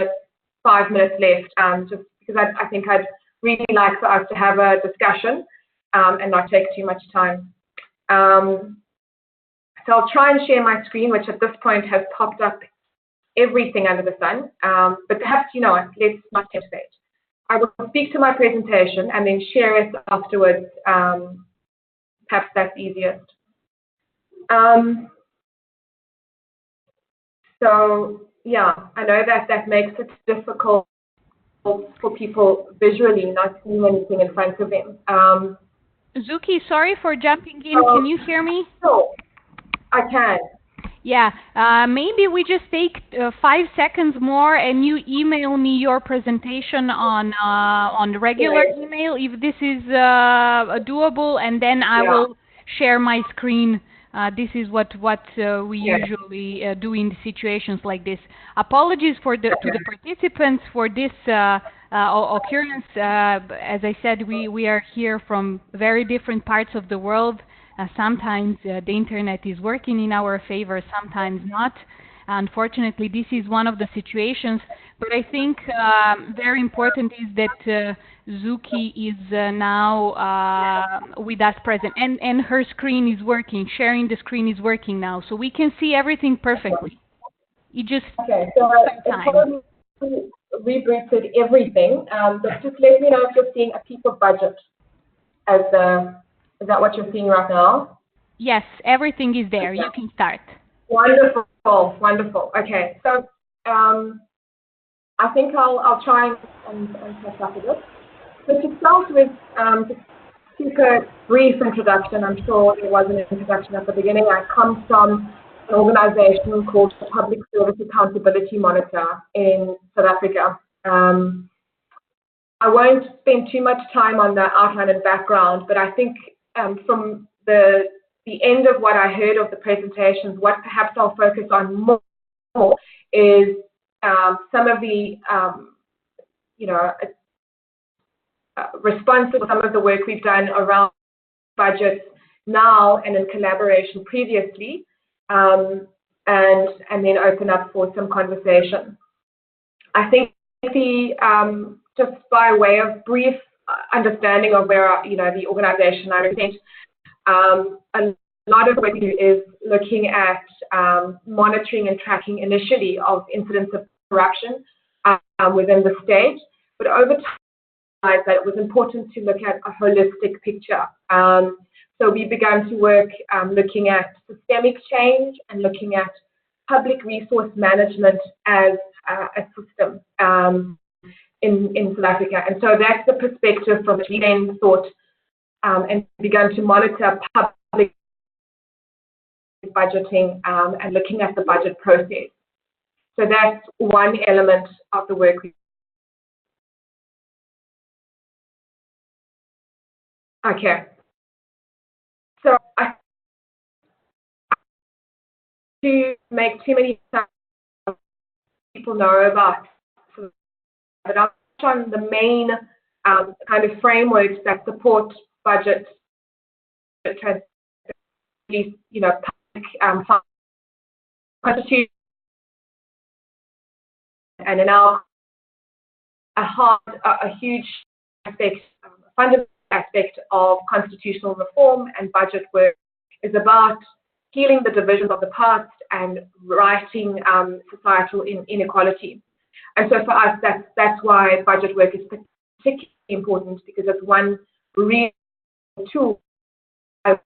5 minutes left, just because I think I'd really like for us to have a discussion and not take too much time. So I'll try and share my screen, which at this point has popped up everything under the sun, but perhaps, you know what, let's not tempt fate. I will speak to my presentation and then share it afterwards. Perhaps that's easiest. So yeah, I know that makes it difficult for people visually not seeing anything in front of them. Zuki, sorry for jumping in. Can you hear me? Sure, I can. Yeah, maybe we just take 5 seconds more and you email me your presentation on the regular email if this is doable, and then I will share my screen. This is what we usually do in situations like this. Apologies to the participants for this occurrence. As I said, we are here from very different parts of the world. Sometimes the internet is working in our favor, sometimes not. Unfortunately, this is one of the situations. But I think very important is that Zuki is now with us present, and her screen is working. Sharing the screen is working now, so we can see everything perfectly. It just okay. So time. Rebooted everything. But just let me know if you're seeing a people budget as is that what you're seeing right now? Yes, everything is there. You can start. Wonderful, wonderful. Okay, so I think I'll try and catch up a bit. So to start with, just super brief introduction. I'm sure there was an introduction at the beginning. I come from an organization called the Public Service Accountability Monitor in South Africa. I won't spend too much time on the outline and background, but I think from the end of what I heard of the presentations, what perhaps I'll focus on more is some of the, response to some of the work we've done around budgets now and in collaboration previously, and then open up for some conversation. I think just by way of brief understanding of where the organization I represent, a lot of what we do is looking at monitoring and tracking initially of incidents of corruption within the state, but over time that it was important to look at a holistic picture. So we began to work looking at systemic change and looking at public resource management as a system in South Africa. And so that's the perspective from which we then thought and began to monitor public budgeting and looking at the budget process. So that's one element of the work. Okay. So I to make too many people know about, but I'll touch on the main kind of frameworks that support budget transparency, public constitution, and in our a huge aspect, a fundamental aspect of constitutional reform and budget work is about healing the divisions of the past and righting societal inequality. And so for us, that's why budget work is particularly important, because it's one real tool to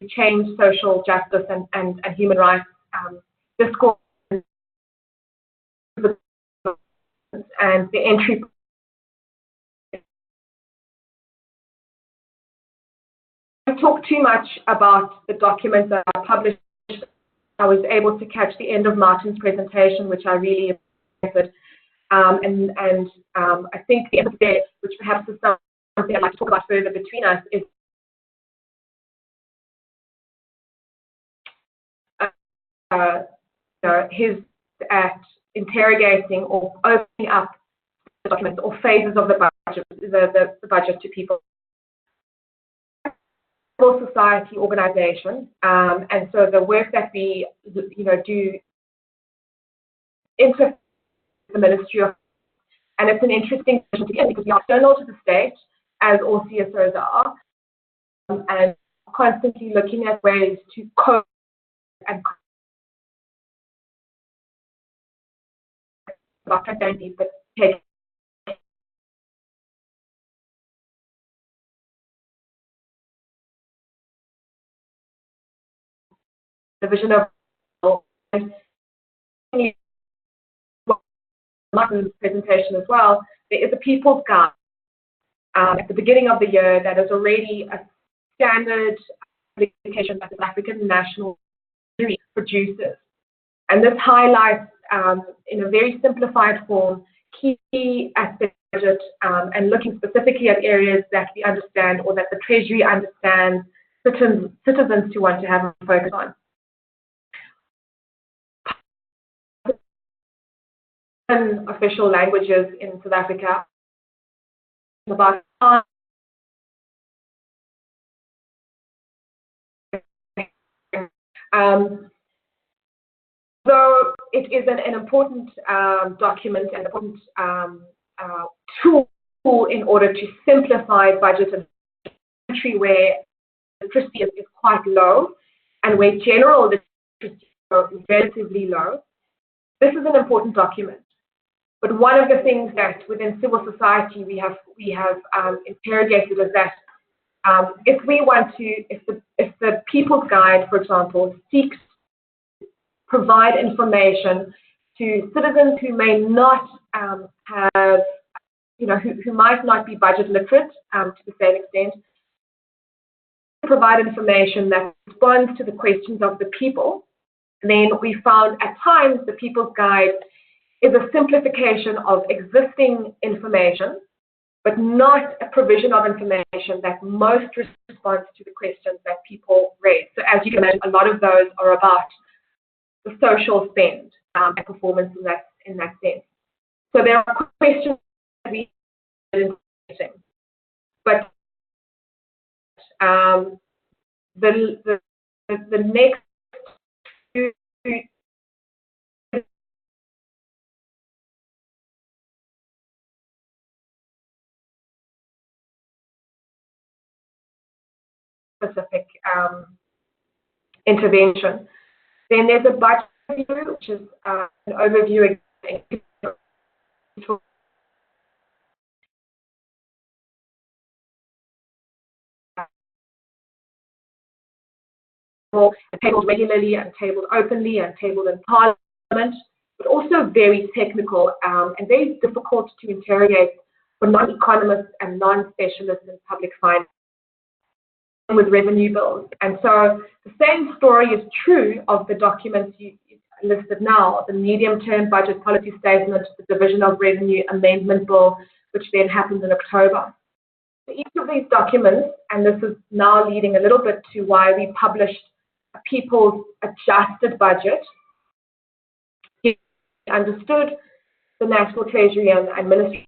change social justice and human rights discourse and the entry. I talk too much about the documents that are published. I was able to catch the end of Martin's presentation, which I really appreciated. And I think the end of the day, which perhaps is something I'd like to talk about further between us, is his at interrogating or opening up the documents or phases of the budget, the budget to people. Society organization, and so the work that we do inter the Ministry of, and it's an interesting position to get because we are external to the state, as all CSOs are, and constantly looking at ways to cope and but take the vision of Martin's presentation as well, there is a People's Guide at the beginning of the year that is already a standard publication that the South African National Treasury produces. And this highlights, in a very simplified form, key aspects of budget and looking specifically at areas that we understand or that the Treasury understands citizens to want to have a focus on. Official languages in South Africa. About though it is an important document and important tool in order to simplify budget in a country where literacy is quite low and where general literacy is relatively low. This is an important document. But one of the things that within civil society we have interrogated is that if we want to, if the People's Guide, for example, seeks to provide information to citizens who may not have, who might not be budget literate to the same extent, provide information that responds to the questions of the people, then we found at times the People's Guide is a simplification of existing information, but not a provision of information that most responds to the questions that people raise. So as you can imagine, a lot of those are about the social spend and performance in that sense. So there are questions that we but the next specific intervention. Then there's a budget review, which is an overview tabled regularly and tabled openly and tabled in Parliament, but also very technical and very difficult to interrogate for non-economists and non-specialists in public finance with revenue bills. And so the same story is true of the documents you listed now, the medium-term budget policy statement, the Division of Revenue Amendment Bill, which then happens in October. So each of these documents, and this is now leading a little bit to why we published a People's Adjusted Budget, understood the National Treasury and Ministry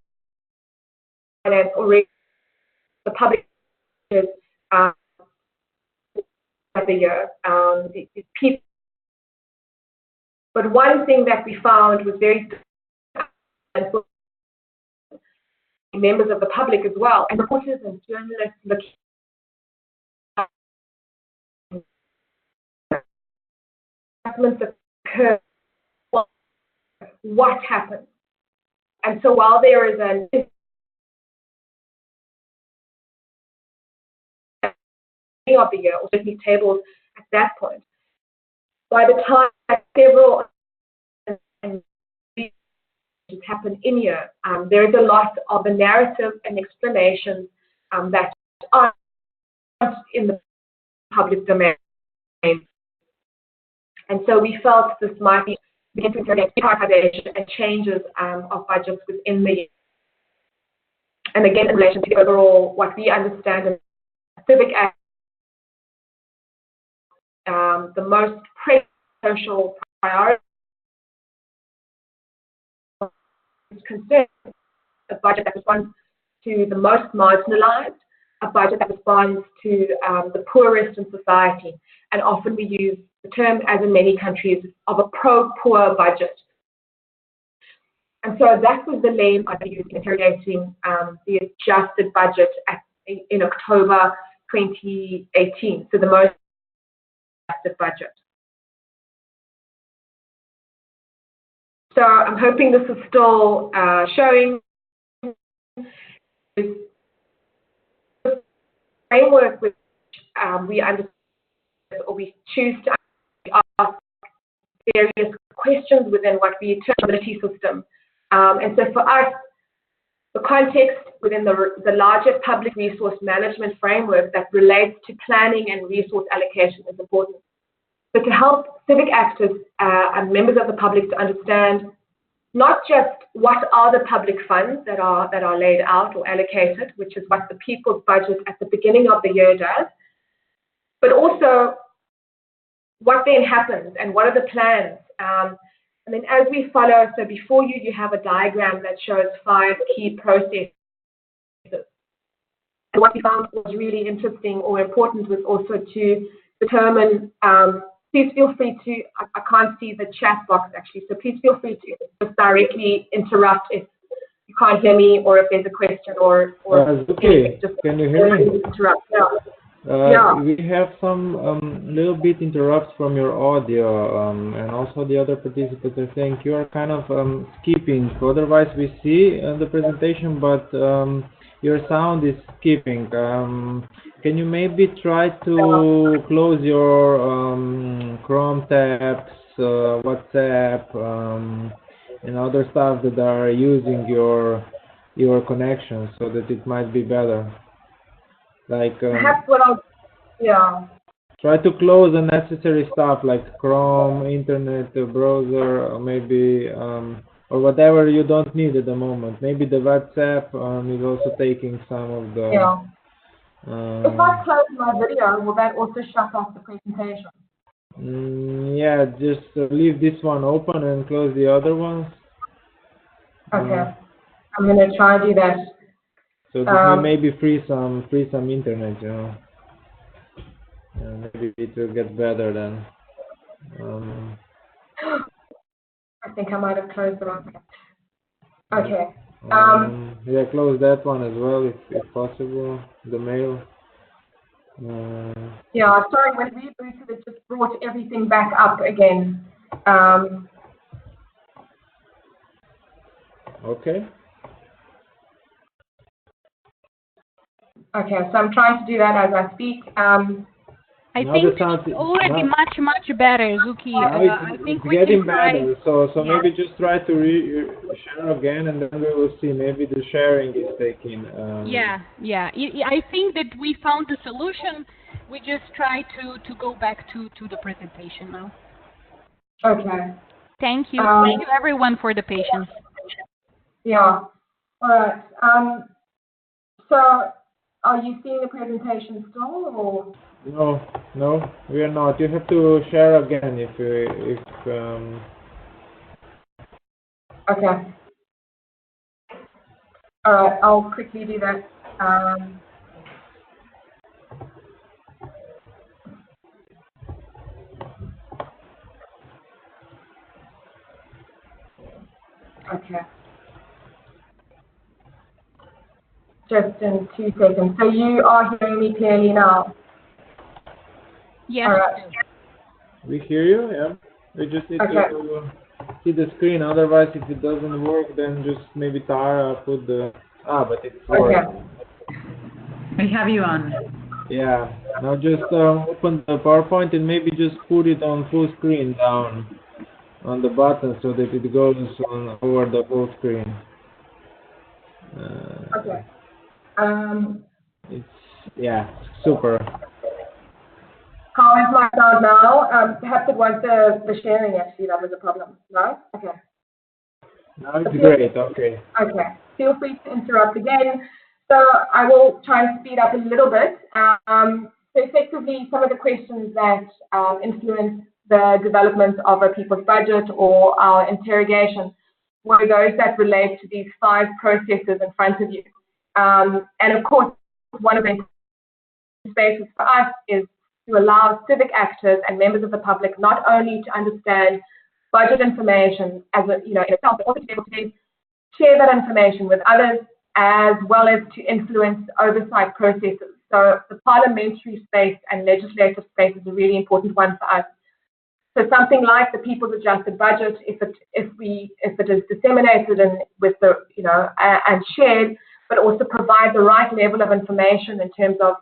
of Finance already, the public is the year, the people. But one thing that we found was very members of the public as well, and reporters and journalists looking at occur, what happened. And so while there is an of the year, or certainly tables at that point, by the time several happen in year, there is a lot of the narrative and explanation that are in the public domain. And so we felt this might be begin to interrogate prioritization and changes of budgets within the year. And again, in relation to the overall, what we understand as civic act, the most social priority is concerned a budget that responds to the most marginalized, a budget that responds to the poorest in society. And often we use the term, as in many countries, of a pro-poor budget. And so that was the lane I used in interrogating the adjusted budget in October 2018, so the most adjusted budget. So I'm hoping this is still showing the framework which we understand or we choose to ask various questions within what we term the ability system And so for us, the context within the larger public resource management framework that relates to planning and resource allocation is important. So to help civic actors and members of the public to understand not just what are the public funds that are laid out or allocated, which is what the people's budget at the beginning of the year does, but also what then happens and what are the plans. And then as we follow, so before you, you have a diagram that shows 5 key processes. And what we found was really interesting or important was also to determine, please feel free to, I can't see the chat box actually, so please feel free to just directly interrupt if you can't hear me or if there's a question or okay. Just can you hear me? Interrupt. Yeah. We have some little bit interrupts from your audio and also the other participants. I think you are kind of skipping. Otherwise, we see the presentation, but your sound is skipping. Can you maybe try to close your Chrome tabs, WhatsApp, and other stuff that are using your connection so that it might be better? Like perhaps what I'll, yeah. Try to close unnecessary stuff like Chrome, internet, browser, or maybe or whatever you don't need at the moment. Maybe the WhatsApp is also taking some of the. Yeah. If I close my video, will that also shut off the presentation? Yeah, just leave this one open and close the other ones. Okay, I'm gonna try to do that. So that you maybe free some internet, you know. Maybe it will get better then. I think I might have closed it off. Okay. Yeah, close that one as well if possible. The mail. Yeah, sorry, when we rebooted it just brought everything back up again. Okay. Okay, so I'm trying to do that as I speak. I think it's already much better, Zuki. I think it's getting better. So maybe just try to share again, and then we will see. Maybe the sharing is taking. Yeah. I think that we found the solution. We just try to go back to the presentation now. Okay. Thank you. Thank you everyone for the patience. Yeah. All right. So, are you seeing the presentation still, or? No, we are not. You have to share again if. Okay. All right. I'll quickly do that. Okay. Just in 2 seconds. So you are hearing me clearly now? Yes. All right. We hear you, yeah. We just need to see the screen. Otherwise, if it doesn't work, then just maybe Tara put the... but it's working. Okay. We have you on. Yeah. Now just open the PowerPoint and maybe just put it on full screen down on the button so that it goes on over the full screen. Okay. It's super. How is my sound now? Perhaps it was the sharing actually that was a problem. No? Okay. Now it's great. Okay. Okay. Feel free to interrupt again. So I will try and speed up a little bit. So effectively, some of the questions that influence the development of a people's budget or our interrogation were those that relate to these 5 processes in front of you. And of course, one of the spaces for us is to allow civic actors and members of the public not only to understand budget information as a, in itself, but also to be able to share that information with others, as well as to influence oversight processes. So the parliamentary space and legislative space is a really important one for us. So something like the People's Adjusted Budget, if it is disseminated and with the and shared, but also provide the right level of information in terms of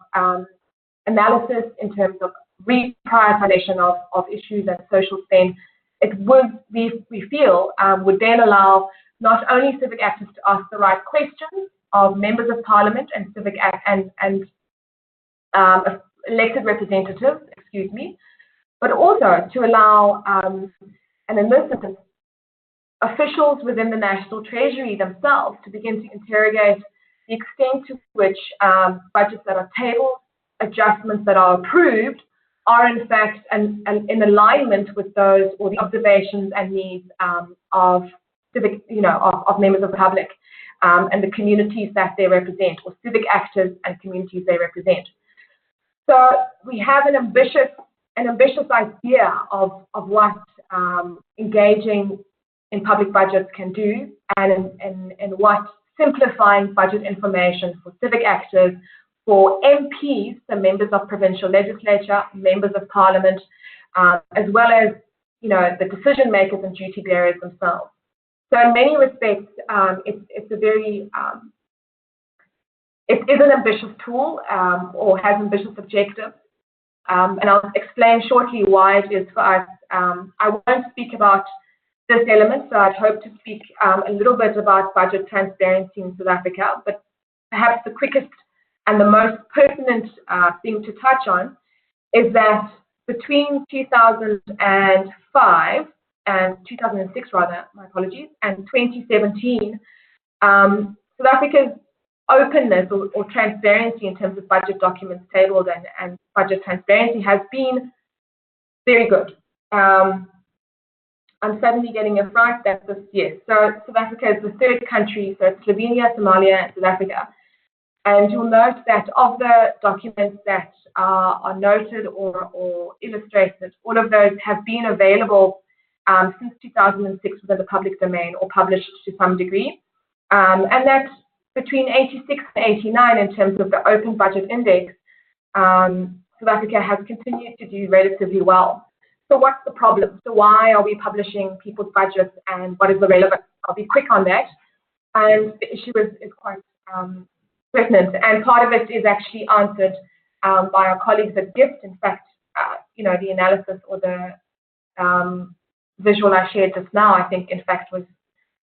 analysis, in terms of reprioritization of issues and social spend, it would we feel would then allow not only civic actors to ask the right questions of members of parliament and civic elected representatives, but also to allow, and in this instance, officials within the National Treasury themselves to begin to interrogate the extent to which budgets that are tabled, adjustments that are approved, are in fact in alignment with those or the observations and needs of civic, of members of the public and the communities that they represent, or civic actors and communities they represent. So we have an ambitious idea of what engaging in public budgets can do, and what simplifying budget information for civic actors, for MPs, the members of provincial legislature, members of parliament, as well as the decision makers and duty bearers themselves. So in many respects, it's a very it is an ambitious tool or has ambitious objectives, and I'll explain shortly why it is for us. I won't speak about this element, so I'd hope to speak a little bit about budget transparency in South Africa, but perhaps the quickest and the most pertinent thing to touch on is that between 2005 and 2006, rather, my apologies, and 2017, South Africa's openness or transparency in terms of budget documents tabled and budget transparency has been very good. I'm suddenly getting a fright that this, yes. So South Africa is the third country, so it's Slovenia, Somalia, and South Africa. And you'll note that of the documents that are noted or illustrated, all of those have been available since 2006 within the public domain or published to some degree. And that's between 86 and 89 in terms of the Open Budget Index. South Africa has continued to do relatively well. So what's the problem? So why are we publishing people's budgets, and what is the relevance? I'll be quick on that. And the issue is quite pertinent, and part of it is actually answered by our colleagues at GIFT. In fact, the analysis or the visual I shared just now, I think, in fact, was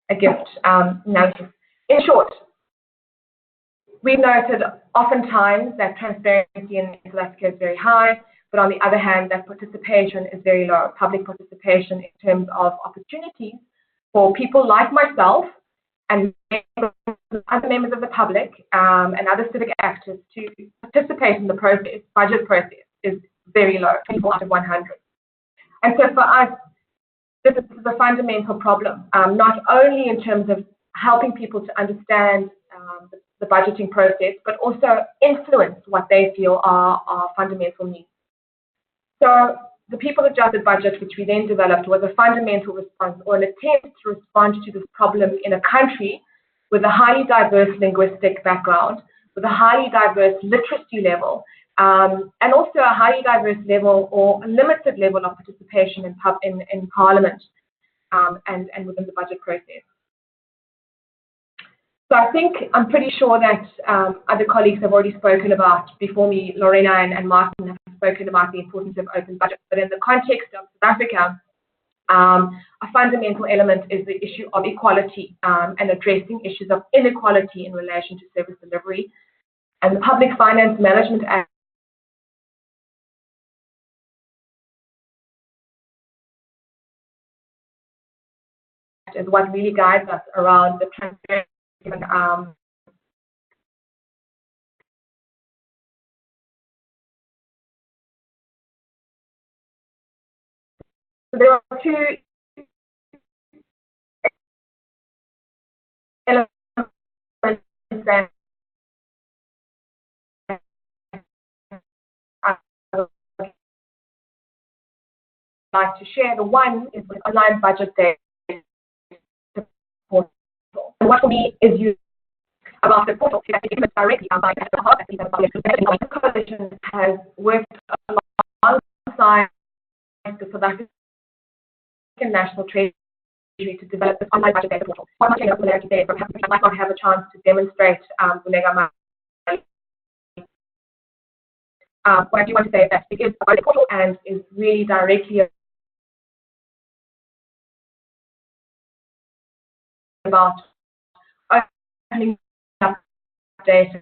a GIFT analysis. In short, we noted oftentimes that transparency in South Africa is very high, but on the other hand, that participation is very low. Public participation in terms of opportunities for people like myself and other members of the public and other civic actors to participate in the process, budget process, is very low, 24 out of 100. And so for us, this is a fundamental problem, not only in terms of helping people to understand the budgeting process, but also influence what they feel are fundamental needs. So the people-adjusted budget, which we then developed, was a fundamental response or an attempt to respond to this problem in a country with a highly diverse linguistic background, with a highly diverse literacy level, and also a highly diverse level or a limited level of participation in Parliament and within the budget process. So I think I'm pretty sure that other colleagues have already spoken about, before me, Lorena and Martin have spoken about the importance of open budgets. But in the context of South Africa, a fundamental element is the issue of equality and addressing issues of inequality in relation to service delivery. And the Public Finance Management Act is what really guides us around the transparency. So there are two elements that I would like to share. The one is the online budget day. And what for me is used about the portal that is directly by the coalition has worked alongside the South African National Treasury to develop this online budget data portal. One much similarity there, perhaps I might not have a chance to demonstrate what I do want to say is that it is a budget portal and is really directly about opening up data,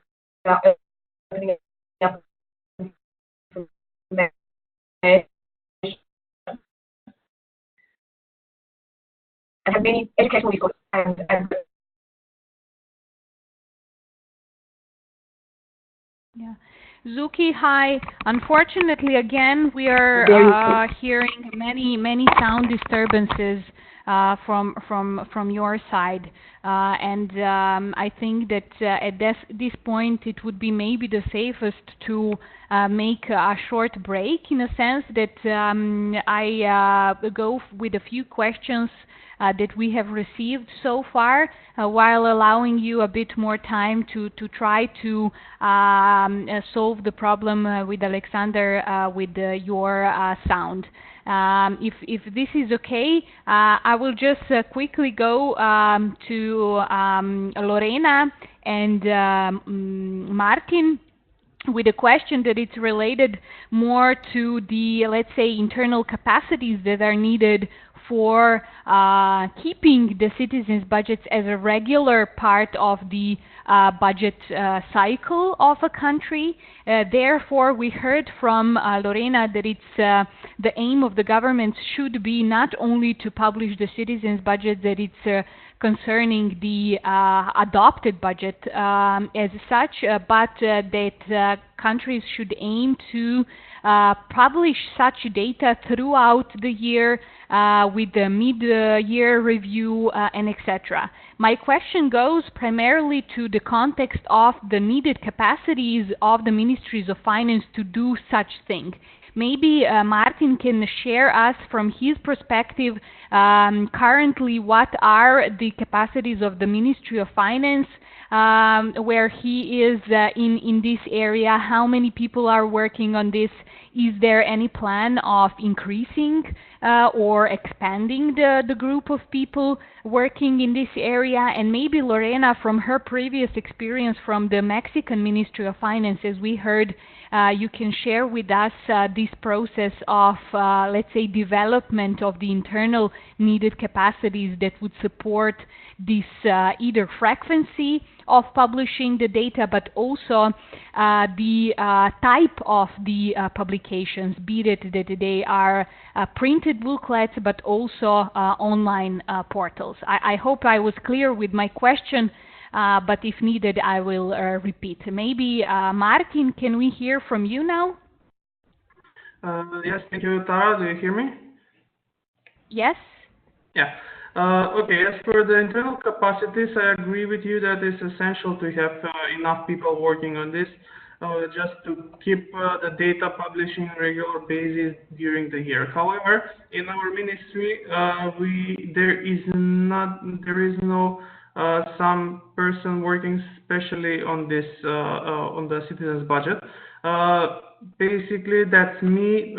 opening up information, and have many educational resources and yeah. Zuki, hi. Unfortunately, again, we are hearing many sound disturbances from your side, and I think that at this point it would be maybe the safest to make a short break, in a sense that I go with a few questions that we have received so far, while allowing you a bit more time to try to solve the problem with Alexander with your sound. If this is okay, I will just quickly go to Lorena and Martin with a question that it's related more to the, let's say, internal capacities that are needed for keeping the citizens' budgets as a regular part of the budget cycle of a country. Therefore, we heard from Lorena that it's the aim of the government should be not only to publish the citizens' budget, that it's concerning the adopted budget as such, but that countries should aim to publish such data throughout the year with the mid-year review and etc. My question goes primarily to the context of the needed capacities of the ministries of finance to do such thing. Maybe Martin can share us from his perspective currently what are the capacities of the Ministry of Finance, where he is in this area, how many people are working on this, is there any plan of increasing or expanding the group of people working in this area, and maybe Lorena, from her previous experience from the Mexican Ministry of Finance, as we heard, you can share with us this process of, let's say, development of the internal needed capacities that would support this either frequency of publishing the data, but also the type of the publications, be it that they are printed booklets, but also online portals. I hope I was clear with my question, but if needed, I will repeat. Maybe Martin, can we hear from you now? Yes, thank you, Tara. Do you hear me? Yes. Yeah. Okay, as for the internal capacities, I agree with you that it's essential to have enough people working on this, just to keep the data publishing on a regular basis during the year. However, in our ministry, there is no some person working specially on this on the citizens' budget. Basically, that's me,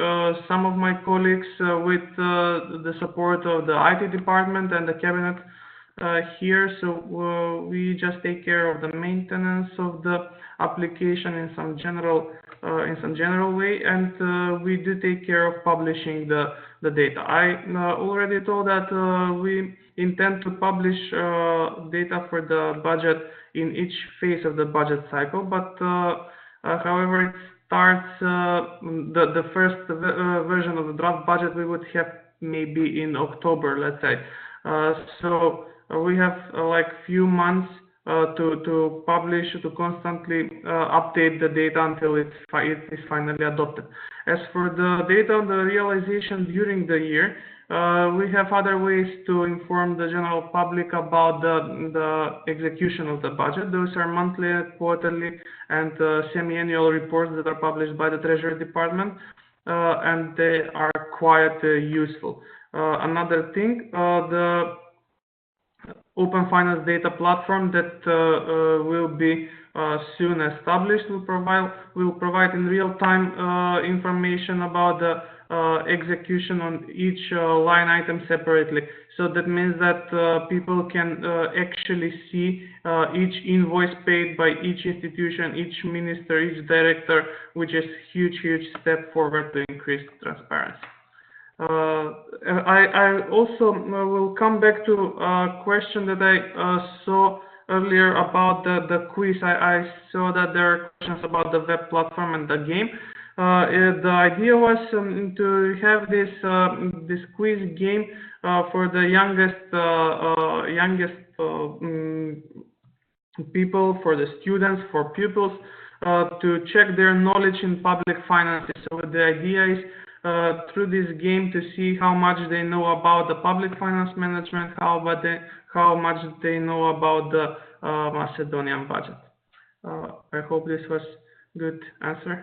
some of my colleagues with the support of the IT department and the cabinet here. So we just take care of the maintenance of the application in some general way, and we do take care of publishing the data. I already told that we intend to publish data for the budget in each phase of the budget cycle, but however, it starts the first version of the draft budget we would have maybe in October, let's say. So we have like few months to publish, to constantly update the data until it is finally adopted. As for the data on the realization during the year, we have other ways to inform the general public about the execution of the budget. Those are monthly, quarterly, and semi-annual reports that are published by the Treasury Department, and they are quite useful. Another thing, the Open Finance Data Platform that will be soon established will provide in real time information about the execution on each line item separately. So that means that people can actually see each invoice paid by each institution, each minister, each director, which is huge step forward to increase transparency. I also will come back to a question that I saw earlier about the quiz. I saw that there are questions about the web platform and the game. The idea was to have this quiz game for the youngest people, for the students, for pupils, to check their knowledge in public finances. So the idea is through this game to see how much they know about the public finance management, how much they know about the Macedonian budget. I hope this was a good answer.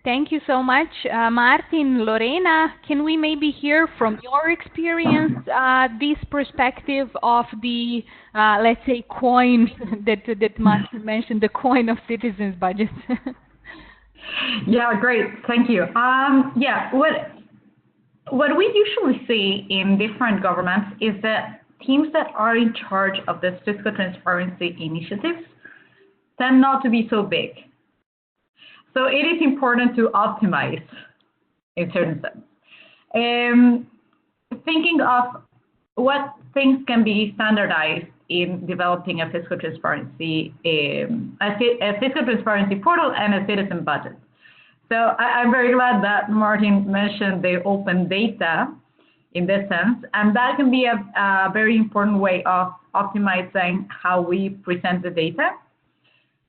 Thank you so much, Martin. Lorena, can we maybe hear from your experience this perspective of the, let's say, coin that Martin mentioned, the coin of citizens' budgets? Yeah, great. Thank you. Yeah, what we usually see in different governments is that teams that are in charge of this fiscal transparency initiatives tend not to be so big. So it is important to optimize in certain sense. Thinking of what things can be standardized in developing a fiscal transparency, a fiscal transparency portal and a citizen budget. So I'm very glad that Martin mentioned the open data in this sense, and that can be a very important way of optimizing how we present the data.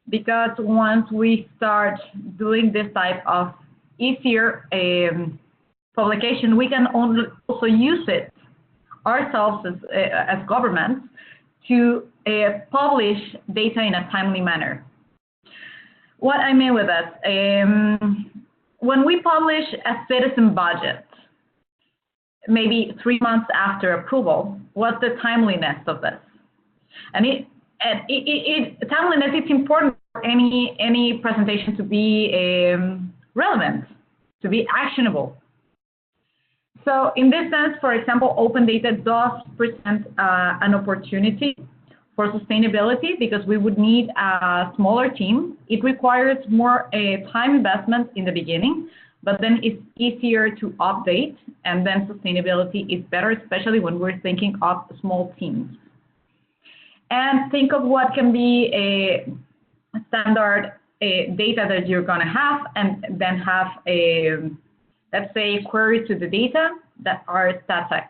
Because once we start doing this type of easier publication, we can also use it ourselves as governments to publish data in a timely manner. What I mean with that, when we publish a citizen budget, maybe 3 months after approval, what's the timeliness of this? And timeliness, it's important for any presentation to be relevant, to be actionable. So in this sense, for example, open data does present an opportunity for sustainability because we would need a smaller team. It requires more time investment in the beginning, but then it's easier to update, and then sustainability is better, especially when we're thinking of small teams. And think of what can be a standard data that you're going to have, and then have let's say, queries to the data that are static,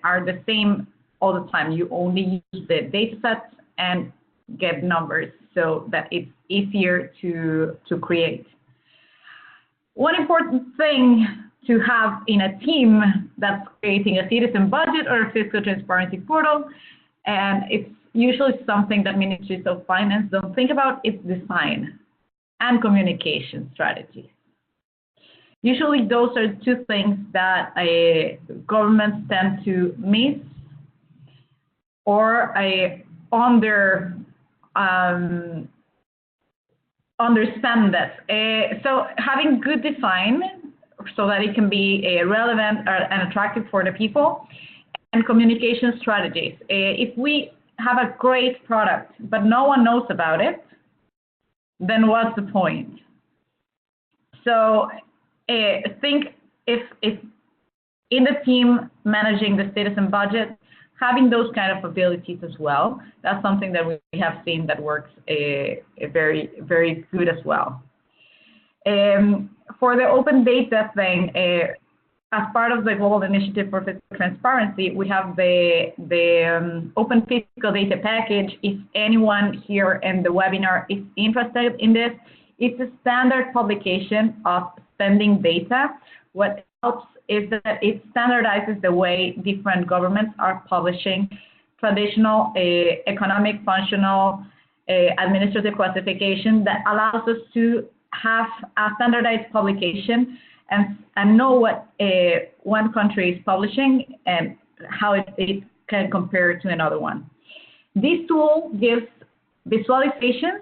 are the same all the time. You only use the data sets and get numbers so that it's easier to create. One important thing to have in a team that's creating a citizen budget or a fiscal transparency portal, and it's usually something that ministries of finance don't think about, is design and communication strategies. Usually those are two things that governments tend to miss or understand that. So having good design so that it can be relevant and attractive for the people, and communication strategies. If we have a great product, but no one knows about it, then what's the point? So think if in the team managing the citizen budget, having those kind of abilities as well, that's something that we have seen that works very, very good as well. For the open data thing, as part of the Global Initiative for Fiscal Transparency, we have the Open Fiscal Data Package. If anyone here in the webinar is interested in this, it's a standard publication of spending data. What helps is that it standardizes the way different governments are publishing traditional economic, functional, administrative classification that allows us to have a standardized publication and know what one country is publishing and how it can compare to another one. This tool gives visualizations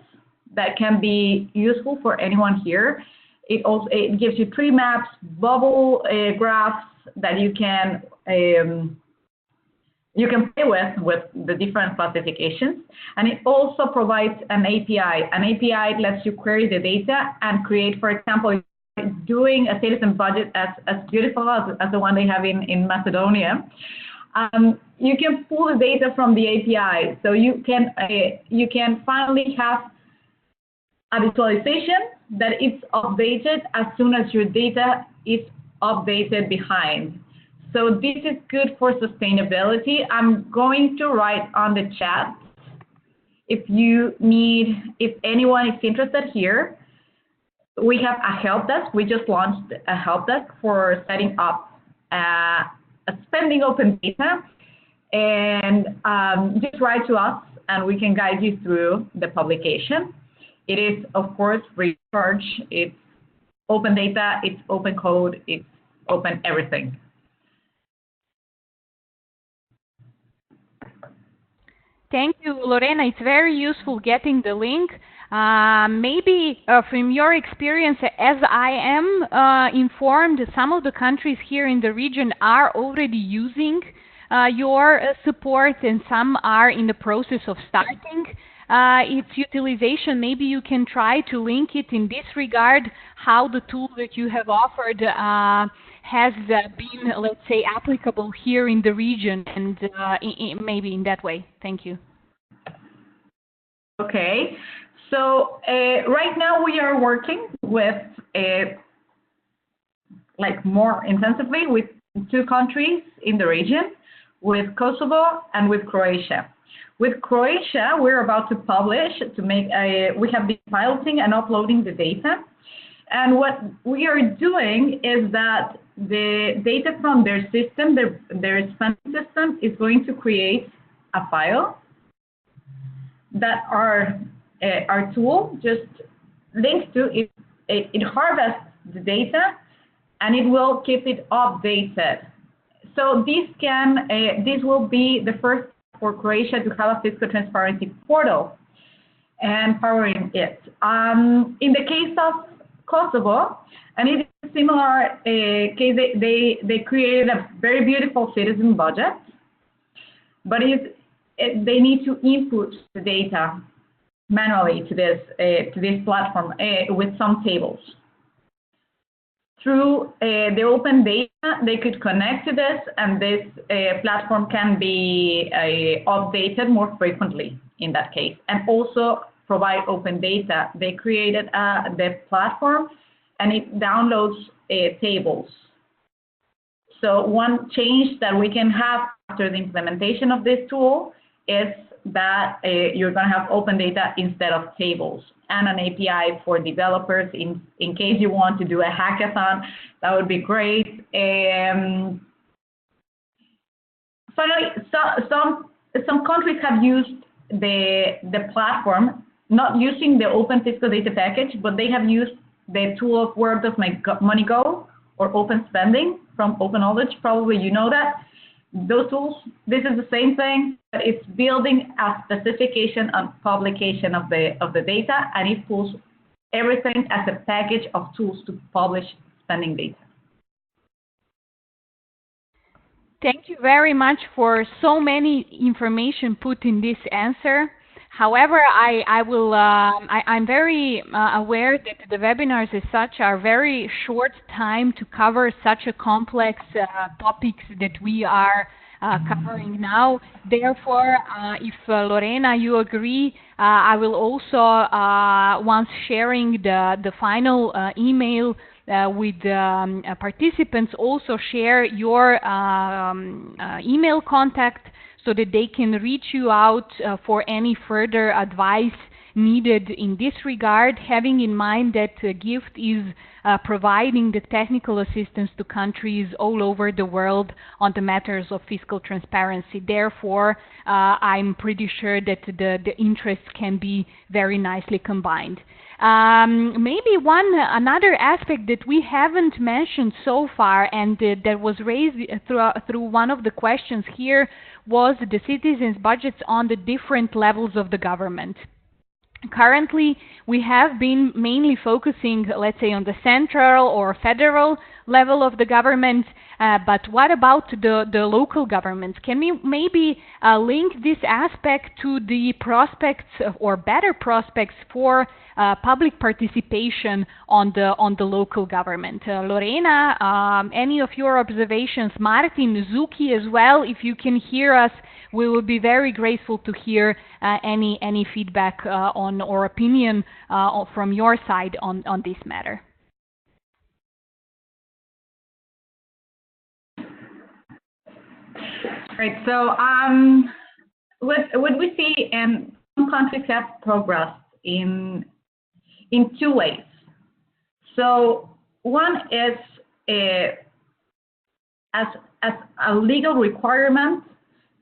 that can be useful for anyone here. It gives you tree maps, bubble graphs that you can play with the different classifications. And it also provides an API. An API lets you query the data and create, for example, doing a citizen budget as beautiful as the one they have in Macedonia, you can pull the data from the API. So you can finally have a visualization that it's updated as soon as your data is updated behind. So this is good for sustainability. I'm going to write on the chat if anyone is interested here. We have a help desk. We just launched a help desk for setting up spending open data, and just write to us and we can guide you through the publication. It is, of course, free of charge. It's open data, it's open code, it's open everything. Thank you, Lorena. It's very useful getting the link. Maybe from your experience, as I am informed, some of the countries here in the region are already using your support, and some are in the process of starting its utilization. Maybe you can try to link it in this regard, how the tool that you have offered has been, let's say, applicable here in the region, and maybe in that way. Thank you. Okay, so right now we are working with, more intensively with 2 countries in the region, with Kosovo and with Croatia. With Croatia, we're about to publish, we have been piloting and uploading the data. And what we are doing is that the data from their system, their spending system, is going to create a file that our tool just links to. It harvests the data and it will keep it updated. So this will be the first for Croatia to have a fiscal transparency portal and powering it. In the case of Kosovo, and it is a similar case, they created a very beautiful citizen budget, but they need to input the data manually to this platform with some tables. Through the open data, they could connect to this, and this platform can be updated more frequently in that case, and also provide open data. They created the platform, and it downloads tables. So one change that we can have after the implementation of this tool is that you're going to have open data instead of tables, and an API for developers in case you want to do a hackathon. That would be great. Finally, some countries have used the platform, not using the open fiscal data package, but they have used the tool of Where Does My Money Go, or Open Spending from Open Knowledge. Probably you know that. Those tools, this is the same thing, but it's building a specification and publication of the data, and it pulls everything as a package of tools to publish spending data. Thank you very much for so many information put in this answer. However, I'm very aware that the webinars as such are very short time to cover such a complex topics that we are covering now. Therefore, if Lorena, you agree, I will also, once sharing the final email with participants, also share your email contact, so that they can reach you out for any further advice needed in this regard, having in mind that GIFT is providing the technical assistance to countries all over the world on the matters of fiscal transparency. Therefore, I'm pretty sure that the interests can be very nicely combined. Maybe another aspect that we haven't mentioned so far, and that was raised through one of the questions here, was the citizens' budgets on the different levels of the government. Currently, we have been mainly focusing, let's say, on the central or federal level of the government, but what about the local governments? Can we maybe link this aspect to the prospects or better prospects for public participation on the local government? Lorena, any of your observations? Martin, Zuki as well, if you can hear us, we will be very grateful to hear any feedback on or opinion from your side on this matter. Right. So what we see, and some countries have progressed in two ways. So one is as a legal requirement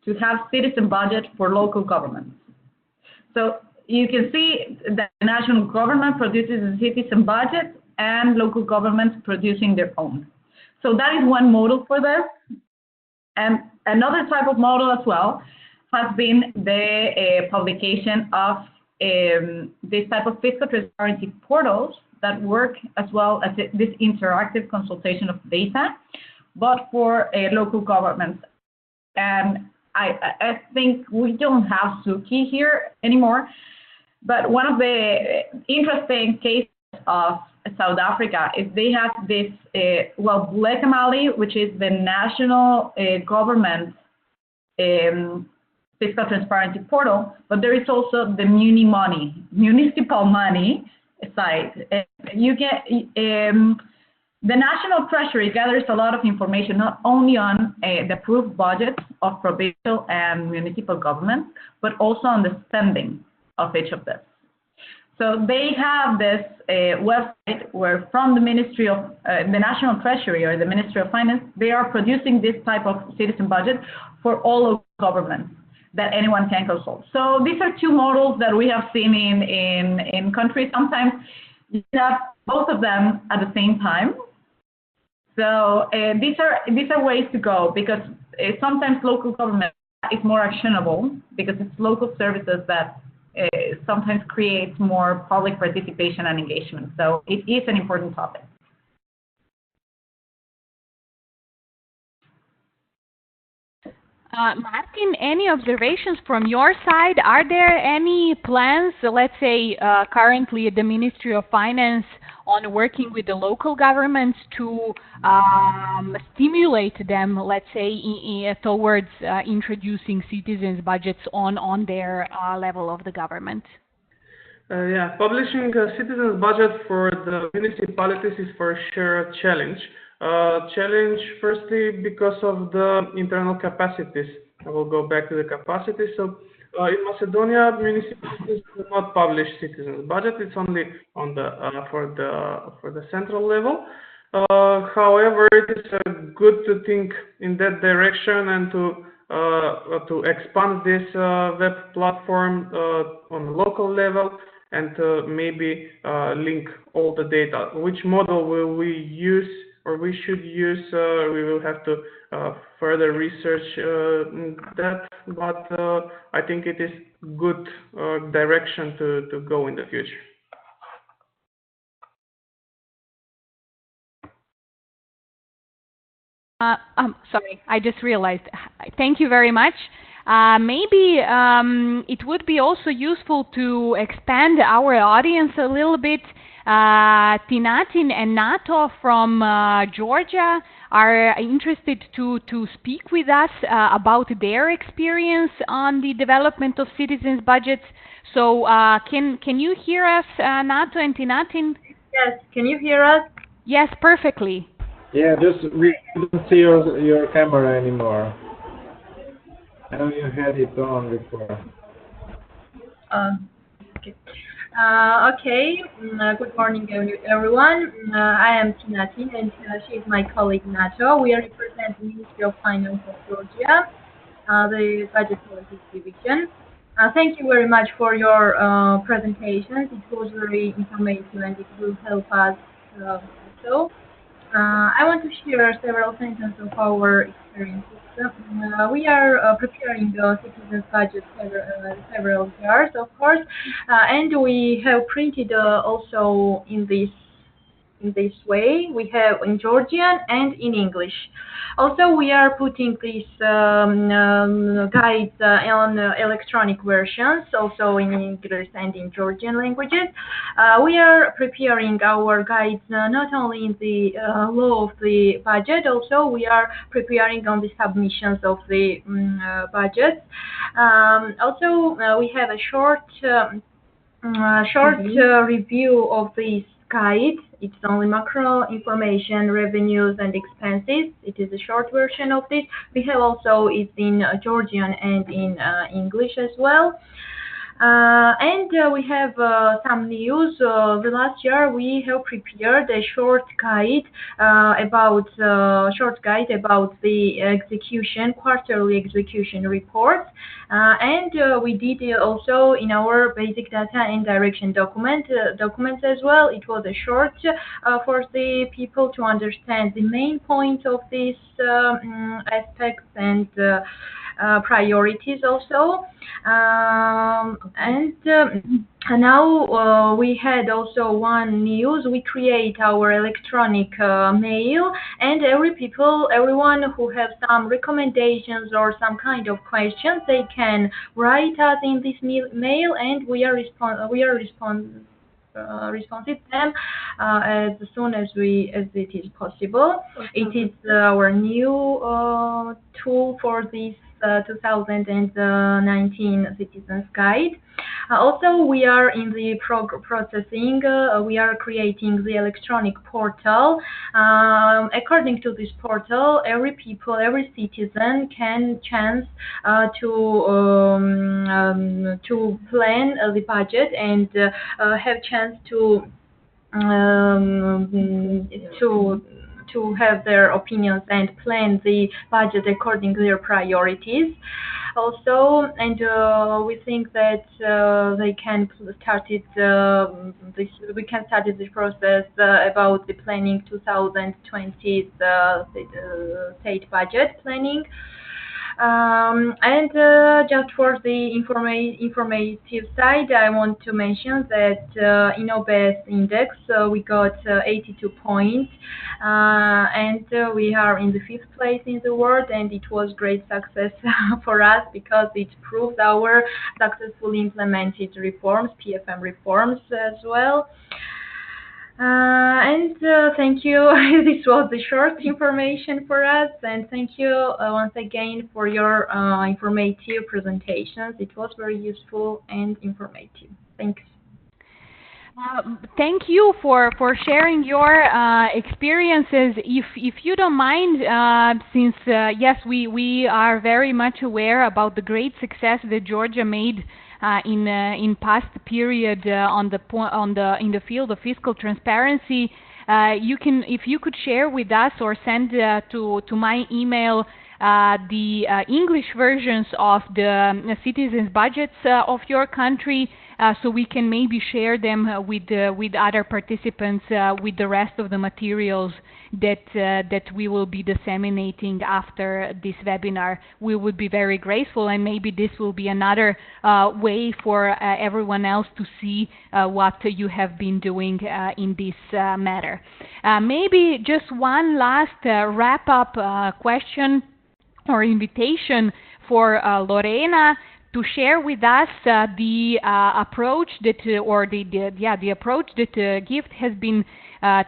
to have citizen budget for local governments. So you can see that the national government produces a citizen budget and local governments producing their own. So that is one model for this. And another type of model as well has been the publication of this type of fiscal transparency portals that work as well as this interactive consultation of data, but for local governments. And I think we don't have Suki here anymore, but one of the interesting cases of South Africa is they have this, Bulekamali, which is the national government fiscal transparency portal, but there is also the municipal money side. You get the National Treasury gathers a lot of information, not only on the approved budgets of provincial and municipal governments, but also on the spending of each of them. So they have this website where from the Ministry of the National Treasury or the Ministry of Finance, they are producing this type of citizen budget for all local governments that anyone can consult. So these are two models that we have seen in countries. Sometimes you have both of them at the same time. So these are ways to go, because sometimes local government is more actionable because it's local services that sometimes creates more public participation and engagement. So it is an important topic. Martin, any observations from your side? Are there any plans, let's say currently at the Ministry of Finance, on working with the local governments to stimulate them, let's say, towards introducing citizens' budgets on their level of the government? Yeah, publishing a citizens' budget for the municipalities is for sure a challenge. Challenge firstly because of the internal capacities. I will go back to the capacity. So in Macedonia, municipalities do not publish citizens' budget. It's only on the for the central level. However, it is good to think in that direction and to expand this web platform on a local level, and maybe link all the data. Which model will we use or we should use? We will have to further research that, but I think it is good direction to go in the future. Sorry, I just realized. Thank you very much. Maybe it would be also useful to expand our audience a little bit. Tinatin and Nato from Georgia are interested to speak with us about their experience on the development of citizens' budgets. So can you hear us, Nato and Tinatin? Yes, can you hear us? Yes, perfectly. Yeah, just we don't see your camera anymore. I know you had it on before. Okay. Okay. Good morning, everyone. I am Tinatin, and she is my colleague Nato. We represent the Ministry of Finance of Georgia, the Budget Policy Division. Thank you very much for your presentations. It was very informative, and it will help us also. I want to share several sentences of our experiences. We are preparing the citizens' budget several years, of course, and we have printed also in this way. We have in Georgian and in English. Also, we are putting these guides on electronic versions, also in English and in Georgian languages. We are preparing our guides not only in the law of the budget, also we are preparing on the submissions of the budgets. Also, we have a short review of this guide. It's only macro information, revenues and expenses. It is a short version of this. We have also it in Georgian and in English as well. And we have some news. The last year we have prepared a short guide about the execution, quarterly execution report, and we did also in our basic data and direction documents as well. It was a short for the people to understand the main point of these aspects and priorities also. Now we had also one news. We create our electronic mail, and everyone who has some recommendations or some kind of questions, they can write us in this mail, and we are responsive them as soon as it is possible. It is our new tool for this 2019 Citizens Guide. Also, we are in the processing. We are creating the electronic portal. According to this portal, every citizen can chance to plan the budget and have chance to have their opinions and plan the budget according to their priorities. Also, and we think that we can start this process about the planning 2020 state budget planning. And just for the informative side, I want to mention that in OBS index we got 82 points, and we are in the 5th place in the world, and it was great success for us because it proves our successfully implemented reforms, PFM reforms as well. And thank you. This was the short information for us, and thank you once again for your informative presentations. It was very useful and informative. Thanks. Thank you for sharing your experiences. If you don't mind, since yes, we are very much aware about the great success that Georgia made in past period in the field of fiscal transparency. If you could share with us or send to my email the English versions of the citizens' budgets of your country, so we can maybe share them with other participants with the rest of the materials that we will be disseminating after this webinar. We would be very grateful, and maybe this will be another way for everyone else to see what you have been doing in this matter. Maybe just one last wrap-up question or invitation for Lorena to share with us the approach that the approach that GIFT has been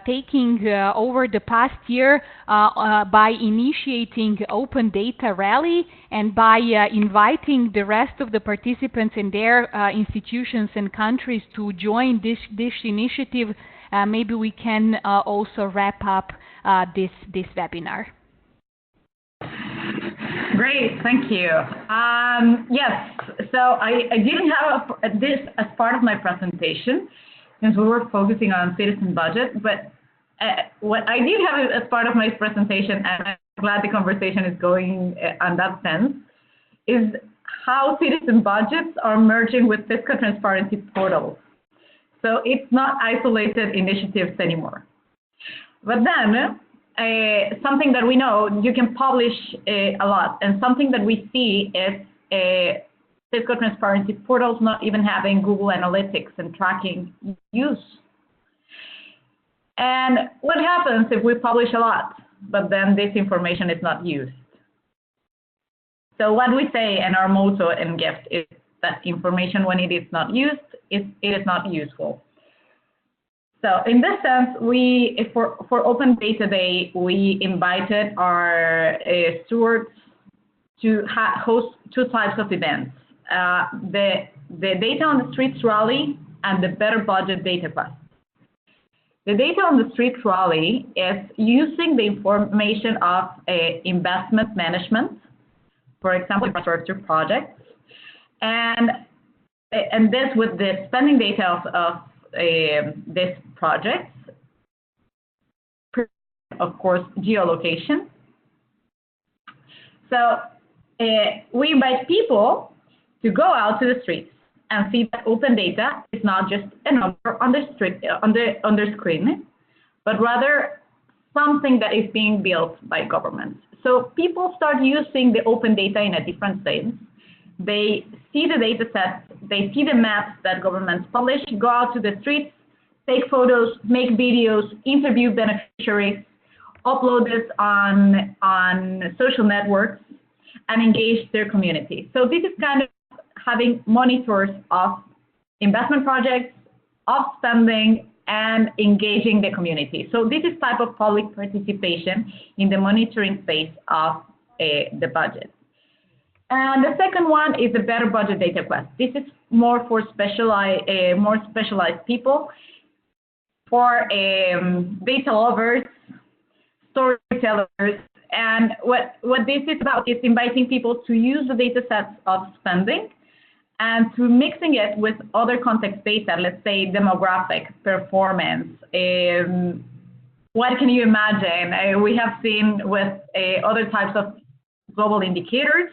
taking over the past year by initiating Open Data Rally and by inviting the rest of the participants in their institutions and countries to join this initiative. Maybe we can also wrap up this webinar. Great, thank you. Yes, so I didn't have this as part of my presentation since we were focusing on citizen budget, but what I did have as part of my presentation, and I'm glad the conversation is going on that sense, is how citizen budgets are merging with fiscal transparency portals. So it's not isolated initiatives anymore. But then something that we know, you can publish a lot. And something that we see is Fiscal Transparency portals not even having Google Analytics and tracking use. And what happens if we publish a lot, but then this information is not used? So what we say, and our motto in GIFT, is that information, when it is not used, it is not useful. So in this sense, for Open Data Day, we invited our stewards to host two types of events: the Data on the Streets Rally and the Better Budget Data Quest. The Data on the Streets Rally is using the information of investment management, for example, infrastructure projects, and this with the spending data of this project, of course, geolocation. So we invite people to go out to the streets and see that open data is not just a number on the screen, but rather something that is being built by governments. So people start using the open data in a different sense. They see the data sets, they see the maps that governments publish, go out to the streets, take photos, make videos, interview beneficiaries, upload this on social networks, and engage their community. So this is kind of having monitors of investment projects, of spending, and engaging the community. So this is type of public participation in the monitoring phase of the budget. And the second one is the Better Budget Data Quest. This is more for more specialized people, for data lovers, storytellers. And what this is about is inviting people to use the data sets of spending and to mixing it with other context data, let's say demographic, performance. What can you imagine? We have seen with other types of global indicators,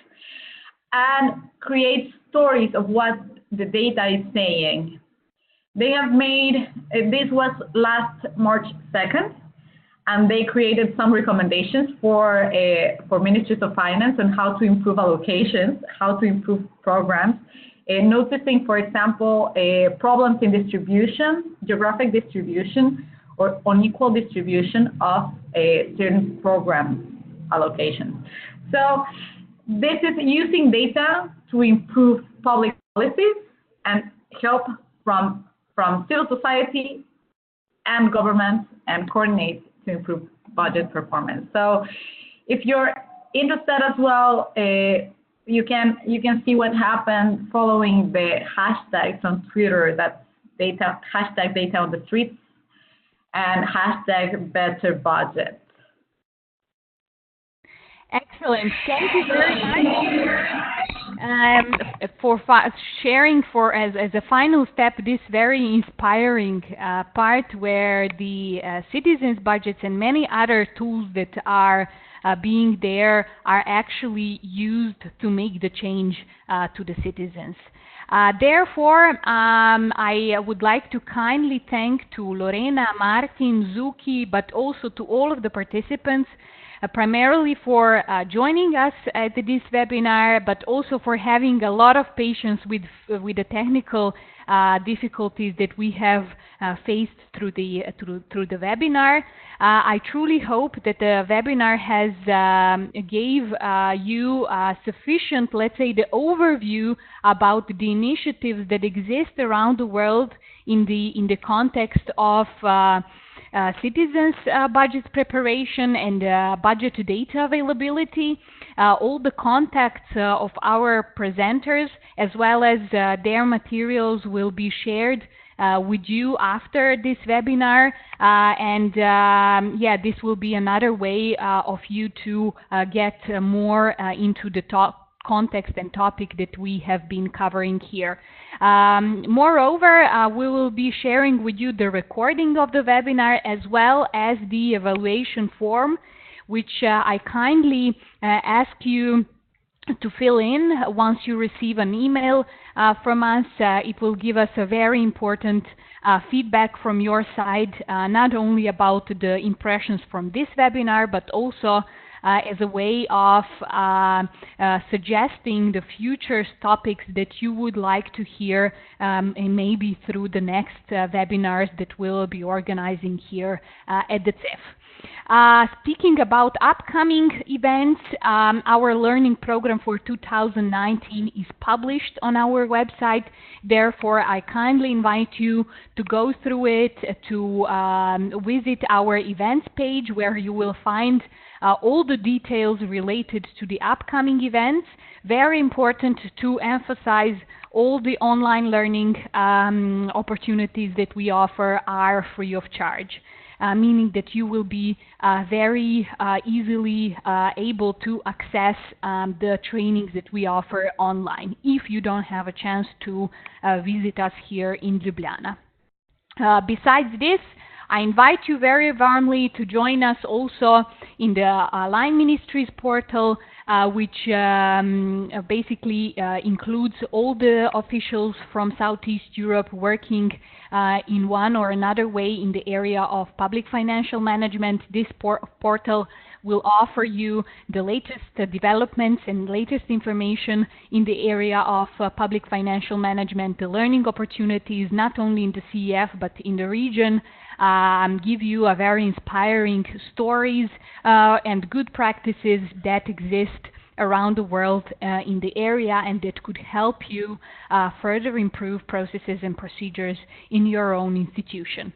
and create stories of what the data is saying. They have made, this was last March 2nd, and they created some recommendations for ministries of finance on how to improve allocations, how to improve programs, noticing, for example, problems in distribution, geographic distribution, or unequal distribution of certain program allocations. So this is using data to improve public policies and help from civil society and governments and coordinate to improve budget performance. So if you're interested as well, you can see what happened following the hashtags on Twitter. That's data, hashtag data on the streets and hashtag better budget. Excellent. Thank you very much for sharing as a final step this very inspiring part where the citizens' budgets and many other tools that are being there are actually used to make the change to the citizens. Therefore, I would like to kindly thank to Lorena, Martin, Zuki, but also to all of the participants primarily for joining us at this webinar, but also for having a lot of patience with the technical difficulties that we have faced through the webinar. I truly hope that the webinar has gave you sufficient, let's say, the overview about the initiatives that exist around the world in the context of citizens' budget preparation and budget data availability. All the contacts of our presenters as well as their materials will be shared with you after this webinar, and yeah, this will be another way of you to get more into the context and topic that we have been covering here. Moreover, we will be sharing with you the recording of the webinar as well as the evaluation form, which I kindly ask you to fill in once you receive an email from us. It will give us a very important feedback from your side, not only about the impressions from this webinar, but also as a way of suggesting the future topics that you would like to hear, and maybe through the next webinars that we'll be organizing here at the CEF. Speaking about upcoming events, our learning program for 2019 is published on our website. Therefore, I kindly invite you to go through it, to visit our events page, where you will find all the details related to the upcoming events. Very important to emphasize, all the online learning opportunities that we offer are free of charge. Meaning that you will be very easily able to access the trainings that we offer online if you don't have a chance to visit us here in Ljubljana. Besides this, I invite you very warmly to join us also in the Line Ministries portal, which basically includes all the officials from Southeast Europe working in one or another way in the area of public financial management. This portal will offer you the latest developments and latest information in the area of public financial management, the learning opportunities not only in the CEF but in the region, give you a very inspiring stories and good practices that exist around the world in the area, and that could help you further improve processes and procedures in your own institution.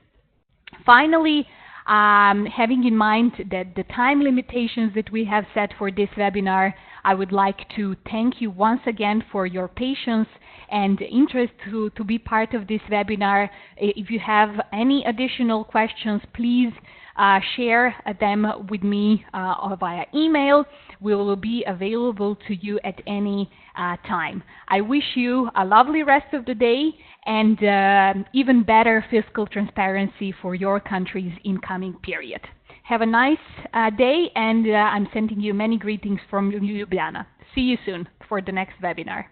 Finally, having in mind that the time limitations that we have set for this webinar, I would like to thank you once again for your patience and interest to be part of this webinar. If you have any additional questions, please share them with me via email. We will be available to you at any time. I wish you a lovely rest of the day and even better fiscal transparency for your country's incoming period. Have a nice day, and I'm sending you many greetings from Ljubljana. See you soon for the next webinar.